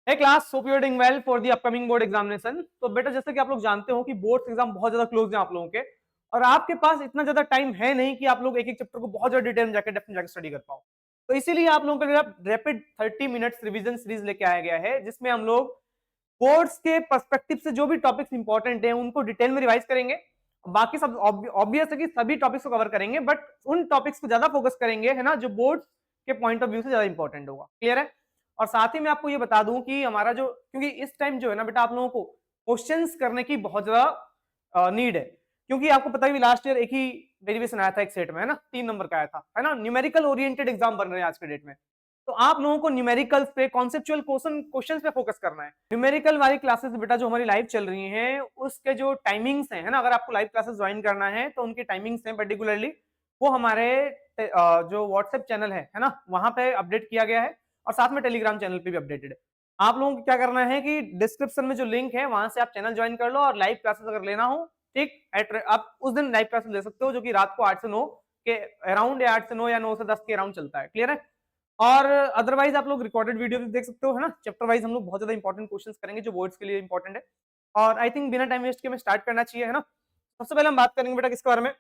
Hey class, hope you are doing well for the upcoming board examination। तो बेटा जैसे कि आप लोग जानते हो कि बोर्ड एग्जाम बहुत ज्यादा क्लोज है आप लोगों के, और आपके पास इतना ज्यादा टाइम है नहीं कि आप लोग एक एक चैप्टर को बहुत ज्यादा डिटेल में जाकर डेप्थ में जाकर स्टडी कर पाओ। तो इसीलिए आप लोगों के लिए रैपिड 30 मिनट्स रिवीजन सीरीज लेके आया गया है, जिसमें हम लोग बोर्ड्स के पर्सपेक्टिव से जो भी टॉपिक्स इंपॉर्टेंट हैं उनको डिटेल में रिवाइज करेंगे। बाकी सब ऑब्वियस है कि सभी टॉपिक्स को कवर करेंगे, बट उन टॉपिक्स को ज्यादा फोकस करेंगे, है ना, जो बोर्ड के पॉइंट ऑफ व्यू से ज्यादा इंपॉर्टेंट होगा। क्लियर है? और साथ ही मैं आपको ये बता दूं कि हमारा जो, क्योंकि इस टाइम जो है ना बेटा, आप लोगों को क्वेश्चंस करने की बहुत ज्यादा नीड है, क्योंकि आपको पता है लास्ट ईयर एक ही डेरिवेशन आया था एक सेट में, है ना, 3 नंबर का आया था, है ना। न्यूमेरिकल ओरिएंटेड एग्जाम बन रहे हैं आज के डेट में, तो आप लोगों को न्यूमेरिकल्स पे, कॉन्सेप्चुअल क्वेश्चंस पे फोकस करना है। न्यूमेरिकल वाली क्लासेस बेटा जो हमारी लाइव चल रही हैं, उसके जो टाइमिंग्स हैं, है ना, अगर आपको लाइव क्लासेस ज्वाइन करना है तो उनके टाइमिंग्स हैं पर्टिकुलरली, वो हमारे जो व्हाट्सएप चैनल है ना, वहां पे अपडेट किया गया है, और साथ में टेलीग्राम चैनल पे भी अपडेटेड है। आप लोगों को क्या करना है कि डिस्क्रिप्शन में जो लिंक है वहां से आप चैनल ज्वाइन कर लो, और लाइव क्लासेस अगर लेना हो, ठीक, आप उस दिन लाइव क्लासेस ले सकते हो, जो कि रात को 8 से 9 के अराउंड, या 8 से 9 या 9 से 10 के अराउंड चलता है। क्लियर है? और अदरवाइज आप लोग रिकॉर्डेड वीडियो भी देख सकते हो, है ना। चैप्टर वाइज हम लोग बहुत ज्यादा इंपॉर्टेंट क्वेश्चंस करेंगे जो बोर्ड्स के लिए इंपॉर्टेंट है। और आई थिंक बिना टाइम वेस्ट के हमें स्टार्ट करना चाहिए, है ना। सबसे पहले हम बात करेंगे बेटा किसके बारे में?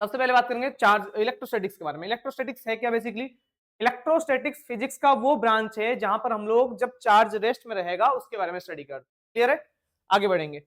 सबसे पहले बात करेंगे चार्ज इलेक्ट्रोस्टैटिक्स के बारे में। इलेक्ट्रोस्टैटिक्स है क्या? बेसिकली इलेक्ट्रोस्टैटिक्स फिजिक्स का वो ब्रांच है जहां पर हम लोग जब चार्ज रेस्ट में रहेगा उसके बारे में स्टडी करते हैं। क्लियर है? आगे बढ़ेंगे।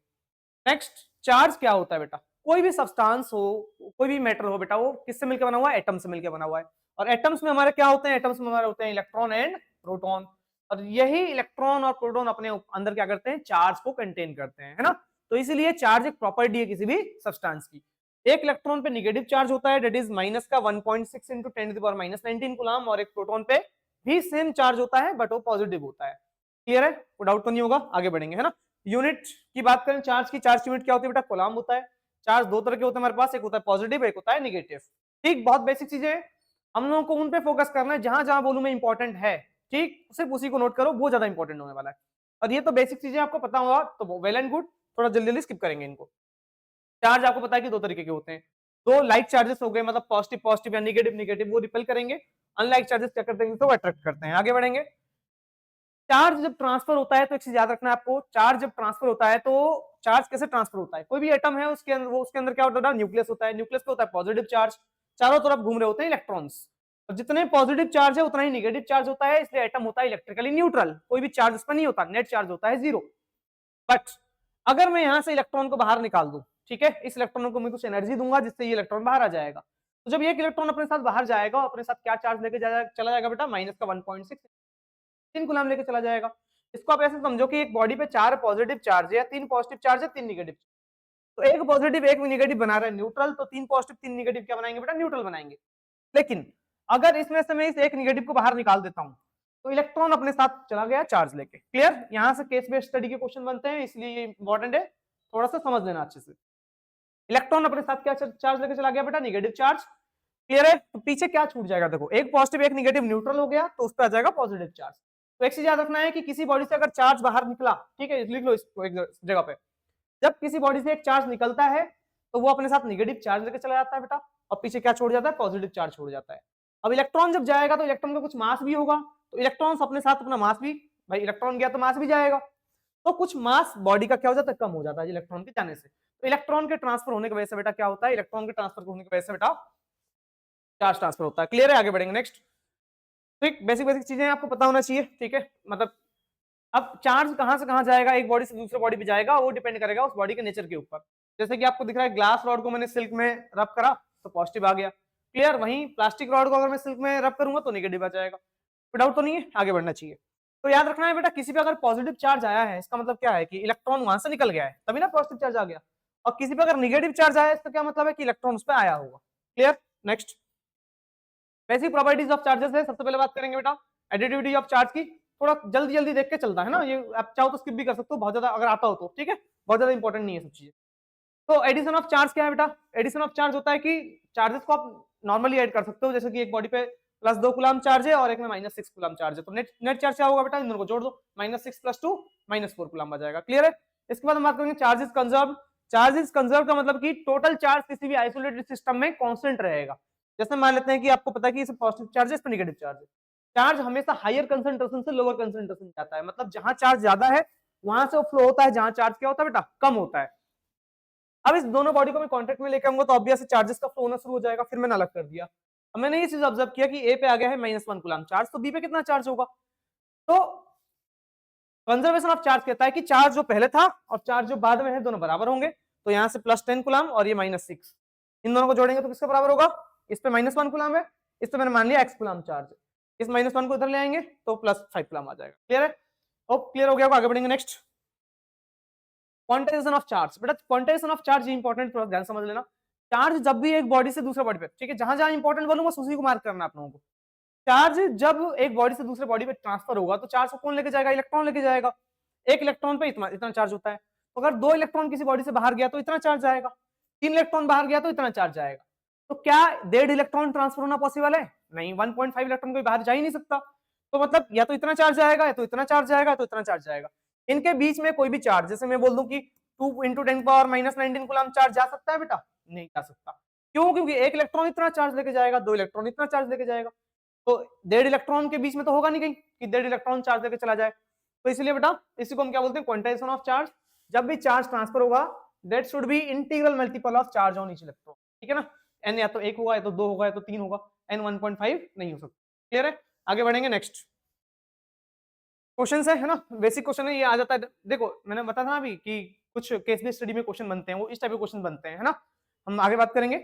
नेक्स्ट, चार्ज क्या होता है बेटा? कोई भी सब्सटेंस हो, कोई भी मैटर हो बेटा, वो किससे मिलकर बना हुआ है? एटम से मिलकर बना हुआ है। और एटम्स में हमारे क्या होते हैं? एटम्स में हमारे होते हैं इलेक्ट्रॉन एंड प्रोटॉन, और यही इलेक्ट्रॉन और प्रोटॉन अपने अंदर क्या करते हैं? चार्ज को कंटेन करते हैं, है ना। तो इसीलिए चार्ज एक प्रॉपर्टी है किसी भी सब्सटेंस की। एक इलेक्ट्रॉन पे निगेटिव चार्ज होता है, दैट इज माइनस का 1.6 इंटू 10⁻⁻19 कूलम, और एक प्रोटॉन पे भी सेम चार्ज होता है बट वो पॉजिटिव होता है। क्लियर है? कोई डाउट तो नहीं होगा? आगे बढ़ेंगे, है ना। यूनिट की बात करें चार्ज की, चार्ज की यूनिट क्या होती है बेटा? कूलम होता है। चार्ज दो तरह के होते हैं हमारे पास, एक होता है पॉजिटिव, एक होता है निगेटिव। ठीक, बहुत बेसिक चीजें हैं, हम लोगों को उन पे फोकस करना है जहां जहां बोलूं मैं इंपॉर्टेंट है। ठीक, सिर्फ उसी को नोट करो, वो ज्यादा इंपॉर्टेंट होने वाला है। और ये तो बेसिक चीजें आपको पता होगा तो वेल एंड गुड, थोड़ा जल्दी जल्दी स्किप करेंगे इनको। चार्ज आपको पता है कि दो तरीके के होते हैं। दो लाइक चार्जेस हो गए, मतलब पॉजिटिव पॉजिटिव या निगेटिव निगेटिव, वो रिपेल करेंगे। अनलाइक चार्जेस क्या करते हैं? तो अट्रैक्ट करते हैं। आगे बढ़ेंगे। चार्ज जब ट्रांसफर होता है तो एक चीज याद रखना है आपको, चार्ज जब ट्रांसफर होता है तो चार्ज कैसे ट्रांसफर होता है? कोई भी एटम है उसके अंदर, वो उसके अंदर क्या होता है? न्यूक्लियस होता है। न्यूक्लियस पे होता है पॉजिटिव चार्ज, चारों तरफ घूम रहे होते हैं इलेक्ट्रॉन्स, और जितने पॉजिटिव चार्ज है उतना ही निगेटिव चार्ज होता है, इसलिए एटम होता है इलेक्ट्रिकली न्यूट्रल। कोई भी चार्ज उस पर नहीं होता, नेट चार्ज होता है 0। बट अगर मैं यहां से इलेक्ट्रॉन को बाहर निकाल दूं, ठीक है, इस इलेक्ट्रॉन को मैं कुछ एनर्जी दूंगा जिससे ये इलेक्ट्रॉन बाहर आ जाएगा, तो जब ये इलेक्ट्रॉन अपने साथ बाहर जाएगा, अपने साथ क्या चार्ज लेके चला जाएगा बेटा? माइनस का 1.6 3 कूलम लेके चला जाएगा। इसको आप ऐसे समझो कि एक बॉडी पे 4 पॉजिटिव चार्ज है, 3 पॉजिटिव चार्ज है, 3 निगेटिव। तो एक पॉजिटिव एक निगेटिव बना रहा है न्यूट्रल, तो 3 पॉजिटिव 3 निगेटिव क्या बनाएंगे बेटा? न्यूट्रल बनाएंगे। लेकिन अगर इसमें से मैं इस एक निगेटिव को बाहर निकाल देता हूं तो इलेक्ट्रॉन अपने साथ चला गया चार्ज लेके। क्लियर? यहां से केस बेस्ड स्टडी के क्वेश्चन बनते हैं, इसलिए ये इंपॉर्टेंट है, थोड़ा सा समझ लेना अच्छे से। इलेक्ट्रॉन अपने साथ क्या चार्ज लेके चला गया बेटा? Negative charge. क्लियर है? तो पीछे क्या छूट जाएगा? देखो, एक पॉजिटिव एक निगेटिव न्यूट्रल हो गया, तो उस पर आ जाएगा पॉजिटिव चार्ज। तो एक चीज याद रखना है कि किसी बॉडी से अगर चार्ज बाहर निकला, ठीक है, लिख लो इसको एक जगह पे, जब किसी बॉडी से एक चार्ज निकलता है तो वो अपने साथ निगेटिव चार्ज लेके चला जाता है बेटा, और पीछे क्या छोड़ जाता है? पॉजिटिव चार्ज छोड़ जाता है। अब इलेक्ट्रॉन जब जाएगा तो इलेक्ट्रॉन का कुछ मास भी होगा, तो इलेक्ट्रॉन्स अपने साथ अपना मास भी, भाई इलेक्ट्रॉन गया तो मास भी जाएगा, तो कुछ मास बॉडी का क्या हो जाता है? कम हो जाता है इलेक्ट्रॉन के जाने से। तो इलेक्ट्रॉन के ट्रांसफर होने की वजह से बेटा क्या होता है? इलेक्ट्रॉन के ट्रांसफर होने की वजह से बेटा चार्ज ट्रांसफर होता है। क्लियर है? आगे बढ़ेंगे। नेक्स्ट, ठीक, बेसिक बेसिक चीजें आपको पता होना चाहिए, ठीक है। मतलब अब चार्ज कहां से कहां जाएगा, एक बॉडी से दूसरे बॉडी पे जाएगा, वो डिपेंड करेगा उस बॉडी के नेचर के ऊपर। जैसे कि आपको दिख रहा है, ग्लास रॉड को मैंने सिल्क में रब करा तो पॉजिटिव आ गया। क्लियर? वहीं प्लास्टिक रॉड को अगर मैं सिल्क में रब करूंगा तो निगेटिव आ जाएगा। कोई डाउट तो नहीं है? आगे बढ़ना चाहिए। तो याद रखना है बेटा, किसी पे अगर पॉजिटिव चार्ज आया है इसका मतलब क्या है? कि इलेक्ट्रॉन वहां से निकल गया है, तभी ना पॉजिटिव चार्ज आ गया। और किसी पे अगर निगेटिव चार्ज आया है इसका क्या मतलब है? कि इलेक्ट्रॉन उस पर आया होगा। Clear? Next, basic properties of charges है। सबसे पहले बात करेंगे बेटा एडिटिविटी ऑफ चार्ज की। थोड़ा जल्दी जल्दी देख के चलता है ना, ये आप चाहो तो स्किप भी कर सकते हो, बहुत ज्यादा अगर आता हो तो, ठीक है, बहुत ज्यादा इंपॉर्टेंट नहीं है सब चीजें। तो एडिशन ऑफ चार्ज क्या है बेटा? एडिशन ऑफ चार्ज होता है कि चार्जेस को आप नॉर्मली ऐड कर सकते हो, जैसे कि एक बॉडी पे +2 कूलम चार्ज है और एक में -6 कूलम चार्ज है, तो नेट नेट चार्ज क्या होगा बेटा? इन दोनों को जोड़ दो, -6 + 2 -4 कूलम आ जाएगा। क्लियर है? इसके बाद हम बात करेंगे चार्जेस कंजर्व। चार्जेस कंजर्व का मतलब कि टोटल चार्ज किसी भी आइसोलेटेड सिस्टम में कांस्टेंट रहेगा। जैसे मान लेते हैं कि आपको पता है कि इस पॉजिटिव चार्ज है, इस पर निगेटिव चार्ज है, चार्ज हमेशा हायर कंसंट्रेशन से लोअर कंसंट्रेशन जाता है, मतलब जहां चार्ज ज्यादा है वहां से वो फ्लो होता है, जहां चार्ज क्या होता है बेटा, कम होता है। अब इस दोनों बॉडी को मैं कॉन्टेक्ट में लेकर आऊंगा तो ऑब्वियसली चार्जेस का फ्लो होना शुरू हो जाएगा, फिर मैंने अलग कर दिया। अब मैंने ये चीज ऑब्जर्व किया कि ए पे आ गया है -1 कूलम चार्ज, तो बी पे कितना चार्ज होगा। तो कंजर्वेशन ऑफ चार्ज कहता है कि चार्ज जो पहले था और चार्ज जो बाद में है दोनों बराबर होंगे। तो यहाँ से +10 कूलम और ये -6, इन दोनों को जोड़ेंगे तो किसके बराबर होगा, इस पे -1 कूलम है, इस पे मैंने मान लिया x कूलम चार्ज, इस -1 को इधर ले आएंगे तो +5 कूलम आ जाएगा। क्लियर है, अब क्लियर हो गया, आगे बढ़ेंगे नेक्स्ट। क्वांटाइजेशन ऑफ चार्ज, बेटा क्वांटाइजेशन ऑफ चार्ज इंपॉर्टेंट, थोड़ा ध्यान समझ लेना। चार्ज जब भी एक बॉडी से दूसरे बॉडी पे, ठीक है, जहां जहां इंपॉर्टेंट बोलूंगा उसी को मार्क करना आप लोगों को। चार्ज जब एक बॉडी से दूसरे बॉडी पे ट्रांसफर होगा तो चार्ज को कौन लेके जाएगा, इलेक्ट्रॉन लेके जाएगा। एक इलेक्ट्रॉन पे इतना इतना चार्ज होता है, तो अगर 2 इलेक्ट्रॉन किसी बॉडी से बाहर गया तो इतना चार्ज आएगा, 3 इलेक्ट्रॉन बाहर गया तो इतना चार्ज आएगा। तो क्या 1.5 इलेक्ट्रॉन ट्रांसफर होना पॉसिबल है, नहीं, 1.5 इलेक्ट्रॉन कोई बाहर जा ही नहीं सकता। तो मतलब या तो इतना चार्ज आएगा, या तो इतना चार्ज आएगा, या तो इतना चार्ज आएगा। इनके बीच में कोई भी चार्ज, जैसे मैं बोल दूं कि 2 × 10⁻−19 कूलम चार्ज जा सकता है बेटा, नहीं जा सकता। क्यों, क्योंकि एक इलेक्ट्रॉन इतना चार्ज लेके जाएगा, 2 इलेक्ट्रॉन इतना चार्ज लेके जाएगा, तो 1.5 इलेक्ट्रॉन के बीच में तो होगा नहीं कहीं कि 1.5 इलेक्ट्रॉन चार्ज लेके चला जाए। तो इसलिए बेटा इसी को हम क्या बोलते हैं, क्वांटाइजेशन ऑफ चार्ज। जब भी चार्ज ट्रांसफर होगा that should be integral multiple of charge on each electron, ठीक है ना। n या तो 1 होगा, या तो 2 होगा, या तो 3 होगा, n 1.5 नहीं हो सकता। क्लियर है, आगे बढ़ेंगे नेक्स्ट। क्वेश्चन है ना, बेसिक क्वेश्चन है, ये आ जाता है। देखो मैंने बताया था अभी कि कुछ केस बेस्ड स्टडी में क्वेश्चन बनते हैं, वो इस टाइप के क्वेश्चन बनते हैं, है ना। हम आगे बात करेंगे।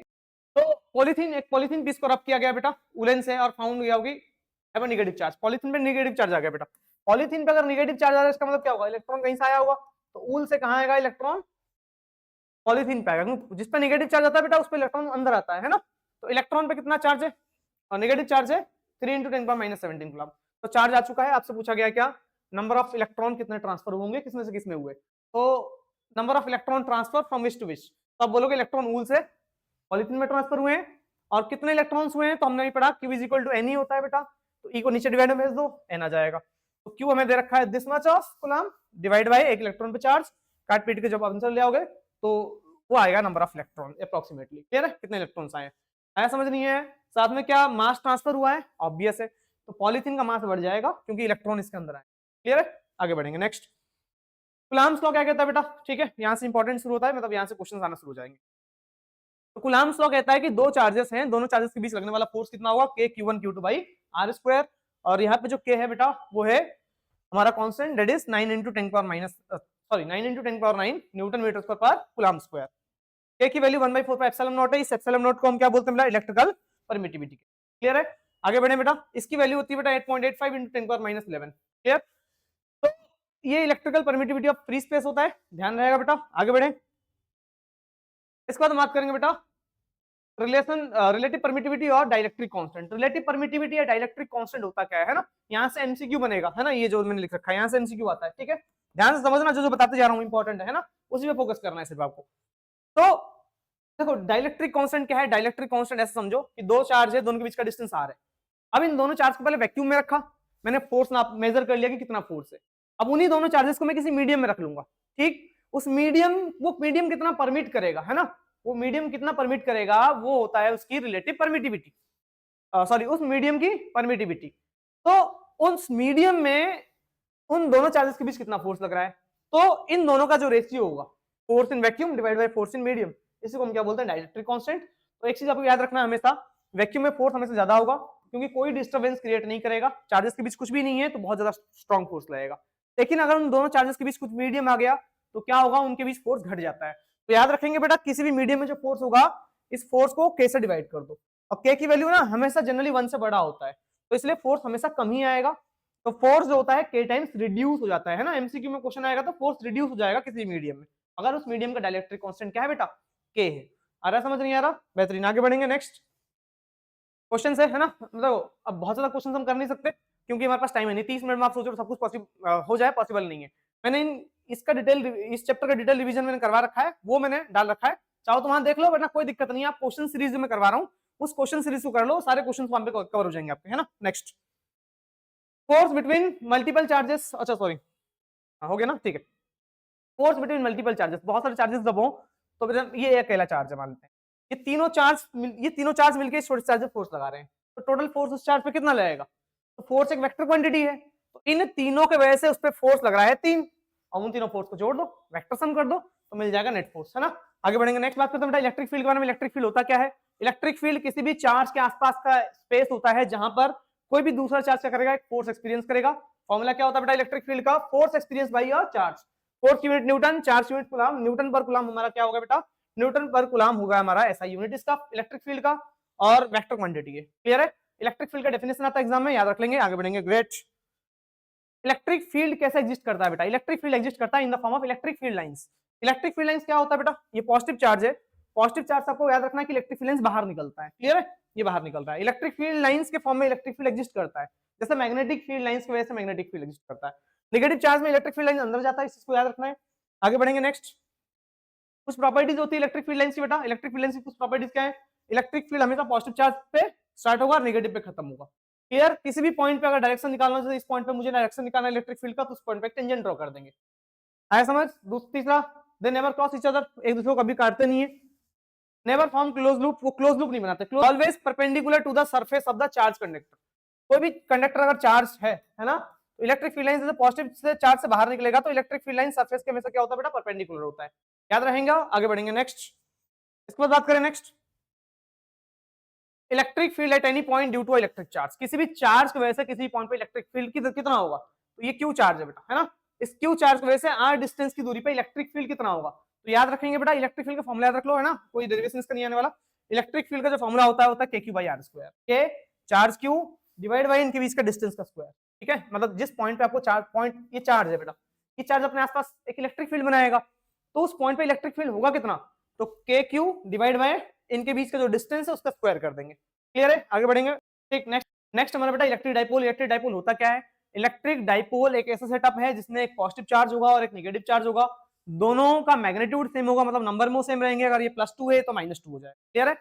तो पॉलीथीन, एक पॉलीथीन पीस को रब किया गया बेटा उलेन से और फाउंड हुआ होगी have a negative charge. Polythene पे नेगेटिव चार्ज आ गया बेटा। पॉलीथीन पे अगर नेगेटिव चार्ज आ रहा है इसका मतलब क्या होगा, इलेक्ट्रॉन कहीं से आया होगा, तो ऊल से कहां आएगा इलेक्ट्रॉन, पॉलीथीन पे आएगा। जिस पे नेगेटिव चार्ज आता है बेटा उस पे इलेक्ट्रॉन अंदर आता है ना। तो इलेक्ट्रॉन पे कितना चार्ज है, और नेगेटिव चार्ज है 3 × 10⁻17 कूलम। तो चार्ज आ चुका है। आपसे पूछा गया क्या, नंबर ऑफ इलेक्ट्रॉन कितने ट्रांसफर होंगे, किसमें से किसमें हुए। तो number of electron transfer from which to which, तो आप बोलोगे इलेक्ट्रॉन ऊल से पॉलीथीन में ट्रांसफर हुए हैं, और कितने इलेक्ट्रॉन्स हुए हैं, तो हमने भी पढ़ा Q = N ही होता है बेटा। तो E को नीचे डिवाइड में भेज दो, N आ जाएगा। तो Q हमें दे रखा है this much of coulomb divide by एक इलेक्ट्रॉन पे चार्ज। काट पीट के जब आंसर ले आओगे तो वो आएगा number of electron approximately. Clear है, कितने इलेक्ट्रॉन्स आए, आया समझ नहीं है। साथ में क्या मास ट्रांसफर हुआ है, ऑब्वियस है, तो पॉलीथीन का मास बढ़ जाएगा क्योंकि इलेक्ट्रॉन इसके अंदर आए। क्लियर है, आगे बढ़ेंगे नेक्स्ट। कूलम्ब्स लॉ क्या कहता है बेटा, ठीक है, यहाँ से इंपॉर्टेंट शुरू होता है, मतलब यहाँ से क्वेश्चन आना शुरू हो जाएंगे। तो कूलम्ब्स लॉ कहता है कि दो चार्जेस हैं, दोनों चार्जेस के बीच लगने वाला फोर्स कितना होगा, K(Q1Q2/r²। और यहाँ पे जो K है बेटा वो है हमारा constant, that is 9 × 10⁻9 newton metre square per coulomb square. K की वैल्यू 1/4πε0 है। इस एप्सिलॉन नॉट को हम क्या बोलते हैं बेटा, इलेक्ट्रिकल परमिटिविटी। क्लियर है, आगे बढ़े बेटा। इसकी वैल्यू होती है बेटा 8.85 × 10⁻11। क्लियर, तो ये electrical permittivity of free space होता है, ध्यान रहेगा बेटा। आगे बढ़े, इसके बाद बात करेंगे बेटा रिलेटिव परमिटिविटी और डाइलेक्ट्रिक कांस्टेंट। रिलेटिव परमिटिविटी या डाइलेक्ट्रिक कांस्टेंट होता क्या है ना, यहाँ से एमसीक्यू बनेगा, है ना, ये जो मैंने लिख रखा है यहाँ से एमसीक्यू आता है। ठीक है, ध्यान से समझना, जो बताते जा रहा हूँ इंपॉर्टेंट है ना, उसी पे फोकस करना है सिर्फ आपको। तो देखो डाइलेक्ट्रिक कांस्टेंट क्या है, डाइलेक्ट्रिक कांस्टेंट ऐसे समझो कि दो चार्ज है, दोनों के बीच का डिस्टेंस आर है। अब इन दोनों चार्ज को पहले वैक्यूम में रखा, मैंने फोर्स नाप मेजर कर लिया कि कितना फोर्स है। अब उन्हीं दोनों चार्जेस को मैं किसी मीडियम में रख लूंगा, ठीक, उस मीडियम, वो मीडियम कितना परमिट करेगा, है ना, वो मीडियम कितना परमिट करेगा वो होता है उसकी रिलेटिव परमिटिविटी, सॉरी उस मीडियम की परमिटिविटी। तो उस मीडियम में उन दोनों चार्जेस के बीच कितना फोर्स लग रहा है, तो इन दोनों का जो रेशियो होगा, force in vacuum divide by force in medium, इसी को हम क्या बोलते हैं, डाइलेक्ट्रिक कांस्टेंट। तो एक चीज आपको याद रखना है हमेशा, वैक्यूम में फोर्स हमेशा ज्यादा होगा क्योंकि कोई डिस्टर्बेंस क्रिएट नहीं करेगा, चार्जेस के बीच कुछ भी नहीं है तो बहुत ज्यादा स्ट्रॉन्ग फोर्स लगेगा। लेकिन अगर उन दोनों चार्जेस के बीच कुछ मीडियम आ गया तो क्या होगा, उनके बीच फोर्स घट जाता है। तो याद रखेंगे बेटा, किसी भी मीडियम में जो फोर्स होगा इस फोर्स को K से डिवाइड कर दो, और K की वैल्यू ना हमेशा जनरली 1 से बड़ा होता है, तो इसलिए फोर्स हमेशा कम ही आएगा। तो फोर्स जो होता है K टाइम्स रिड्यूस हो जाता है ना, एमसीक्यू में क्वेश्चन आएगा तो फोर्स रिड्यूस हो जाएगा किसी मीडियम में, अगर उस मीडियम का डाइलेक्ट्रिक कांस्टेंट क्या है बेटा, K है। आ रहा, समझ नहीं आ रहा, बेहतरीन, आगे बढ़ेंगे नेक्स्ट क्वेश्चन है ना। मतलब अब बहुत ज्यादा क्वेश्चन हम कर नहीं सकते क्योंकि हमारे पास टाइम है नहीं, 30 मिनट में आप सोचो सब कुछ पॉसिबल हो जाए, पॉसिबल नहीं है। मैंने इसका डिटेल, इस चैप्टर का डिटेल रिवीजन मैंने करवा रखा है, वो मैंने डाल रखा है, चाहो तो वहां देख लो, वरना कोई दिक्कत नहीं है। आप क्वेश्चन सीरीज में करवा रहा हूँ, उस क्वेश्चन सीरीज को कर लो, सारे क्वेश्चन वहां पे कवर हो जाएंगे आपके, है ना। Next, force between multiple charges, अच्छा सॉरी हो गया ना, ठीक है। फोर्स बिटवीन मल्टीपल चार्जेस, बहुत सारे चार्जेस जब हो तो ये अकेला चार्ज है मान लेते हैं, ये तीनों चार्ज मिलकर छोटे चार्ज फोर्स लगा रहे हैं, तो टोटल फोर्स उस चार्ज पे कितना लगेगा, तो फोर्स एक वेक्टर क्वांटिटी है, तो इन तीनों के वजह से उस पर फोर्स लग रहा है 3, और उन तीनों फोर्स को जोड़ दो, वेक्टर सम कर दो, तो मिल जाएगा नेट फोर्स, है ना। आगे बढ़ेंगे, नेक्स्ट बात करते हैं बेटा इलेक्ट्रिक फील्ड के बारे में। इलेक्ट्रिक फील्ड होता क्या है? इलेक्ट्रिक फील्ड किसी भी चार्ज के आसपास का स्पेस होता है जहां पर कोई भी दूसरा चार्ज क्या करेगा, एक फोर्स एक्सपीरियंस करेगा। फॉर्मूला क्या होता है बेटा इलेक्ट्रिक फील्ड का? Force experience by a charge. Force unit Newton, charge unit coulomb, Newton पर कूलम हमारा क्या होगा बेटा? न्यूटन पर कूलम होगा हमारा ऐसा यूनिट इसका इलेक्ट्रिक फील्ड का, और वेक्टर क्वांटिटी है। क्लियर है? इलेक्ट्रिक फील्ड का डेफिनेशन आता है एग्जाम में, याद रख लेंगे। आगे बढ़ेंगे, ग्रेट। इलेक्ट्रिक फील्ड कैसे एग्जिस्ट करता है बेटा? इलेक्ट्रिक फील्ड एग्जिस्ट करता है in the form of electric field lines. Electric field lines क्या होता है बेटा? ये पॉजिटिव चार्ज है, पॉजिटिव चार्ज आपको याद रखना है कि इलेक्ट्रिक फील्ड लाइंस बाहर निकलता है। क्लियर है? ये बाहर निकलता है। इलेक्ट्रिक फील्ड लाइंस के फॉर्म में इलेक्ट्रिक फील्ड एग्जिस्ट करता है, जैसे मैग्नेटिक फील्ड लाइंस की वजह से मैग्नेटिक फील्ड एग्जिस्ट करता है। नेगेटिव चार्ज में इलेक्ट्रिक फील्ड लाइंस अंदर जाता है, इस चीज को याद रखना है। आगे बढ़ेंगे, नेक्स्ट। कुछ प्रॉपर्टीज होती है इलेक्ट्रिक फील्ड लाइंस की बेटा। इलेक्ट्रिक फील्ड लाइंस की कुछ प्रॉपर्टीज क्या है? इलेक्ट्रिक फील्ड हमेशा पॉजिटिव चार्ज पे स्टार्ट होगा और नेगेटिव पे खत्म होगा। क्लियर? किसी भी पॉइंट पे अगर डायरेक्शन निकालना है, जैसे इस पॉइंट पे मुझे डायरेक्शन निकालना है इलेक्ट्रिक फील्ड का, तो उस पॉइंट पे टेंजेंट ड्रॉ कर देंगे। आया समझ? तीसरा, they never cross each other, एक दूसरे को कभी काटते नहीं है। नेवर फॉर्म क्लोज लूप, वो क्लोज लूप नहीं बनाते। Always perpendicular to the surface of the charge conductor. कोई भी कंडक्टर अगर चार्ज है ना, तो इलेक्ट्रिक फील्ड लाइन से पॉजिटिव से चार्ज से बाहर निकलेगा, तो इलेक्ट्रिक फील्ड लाइन सरफेस के हमेशा क्या होता है बेटा? परपेंडिकुलर होता है। याद रहेगा। आगे बढ़ेंगे, नेक्स्ट। इसके बाद बात करें, next. Electric field at any point due to electric charge. किसी भी चार्ज की वजह से किसी भी पॉइंट पे इलेक्ट्रिक फील्ड कितना होगा? तो ये क्यू चार्ज है बेटा, है ना। इस क्यू चार्ज की वजह से आर डिस्टेंस की दूरी पे इलेक्ट्रिक फील्ड कितना होगा? तो याद रखेंगे बेटा, इलेक्ट्रिक फील्ड का फॉर्मूला याद रख लो, है ना, कोई डेरिवेशन इसका नहीं आने वाला। इलेक्ट्रिक फील्ड का जो फॉर्मूला होता है K Q by R square. के चार्ज क्यू डिवाइड बाई इनके बीच का डिस्टेंस का स्क्वायर। ठीक है, मतलब जिस पॉइंट पे आपको चार्ज पॉइंट, ये चार्ज है बेटा, ये चार्ज अपने आसपास एक इलेक्ट्रिक फील्ड बनाएगा, तो उस पॉइंट पे इलेक्ट्रिक फील्ड होगा कितना? तो के क्यू डिवाइड बाय इनके बीच का जो डिस्टेंस है उसका स्क्वायर कर देंगे। क्लियर है? आगे बढ़ेंगे, ठीक। नेक्स्ट हमारा बेटा इलेक्ट्रिक डाइपोल। इलेक्ट्रिक डाइपोल होता क्या है? इलेक्ट्रिक डाइपोल एक ऐसा सेटअप है जिसमें एक पॉजिटिव चार्ज होगा और एक नेगेटिव चार्ज होगा, दोनों का मैग्नीट्यूड सेम होगा, मतलब नंबर में सेम रहेंगे। अगर ये +2 है तो -2 हो जाएगा। क्लियर है?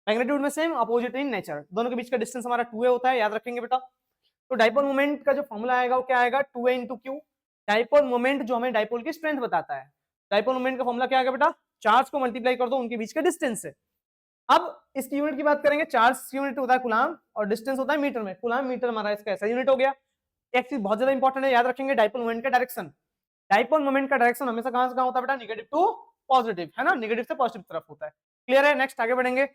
मैग्नीट्यूड में सेम, अपोजिट इन नेचर, दोनों के बीच का डिस्टेंस हमारा 2a होता है, याद रखेंगे बेटा। तो डाइपोल मोमेंट का जो फॉर्मूला आएगा वो क्या आएगा? 2a into Q. Dipole moment जो हमें डाइपोल की स्ट्रेंथ बताता है, डाइपोल मोमेंट का फॉर्मूला क्या आएगा बेटा? चार्ज को मल्टीप्लाई कर दो उनके बीच के डिस्टेंस से। अब इसकी यूनिट की बात करेंगे, चार्ज की यूनिट होता है कूलम और डिस्टेंस होता है मीटर में। कूलम मीटर हमारा इसका ऐसा यूनिट हो गया। एक चीज बहुत ज्यादा इंपॉर्टेंट है, याद रखेंगे, डाइपोल मोमेंट का डायरेक्शन। डाइपोल मोमेंट का डायरेक्शन हमेशा कहां से कहां होता है बेटा? नेगेटिव टू पॉजिटिव, है ना, नेगेटिव से पॉजिटिव तरफ होता है। क्लियर है? नेक्स्ट आगे बढ़ेंगे,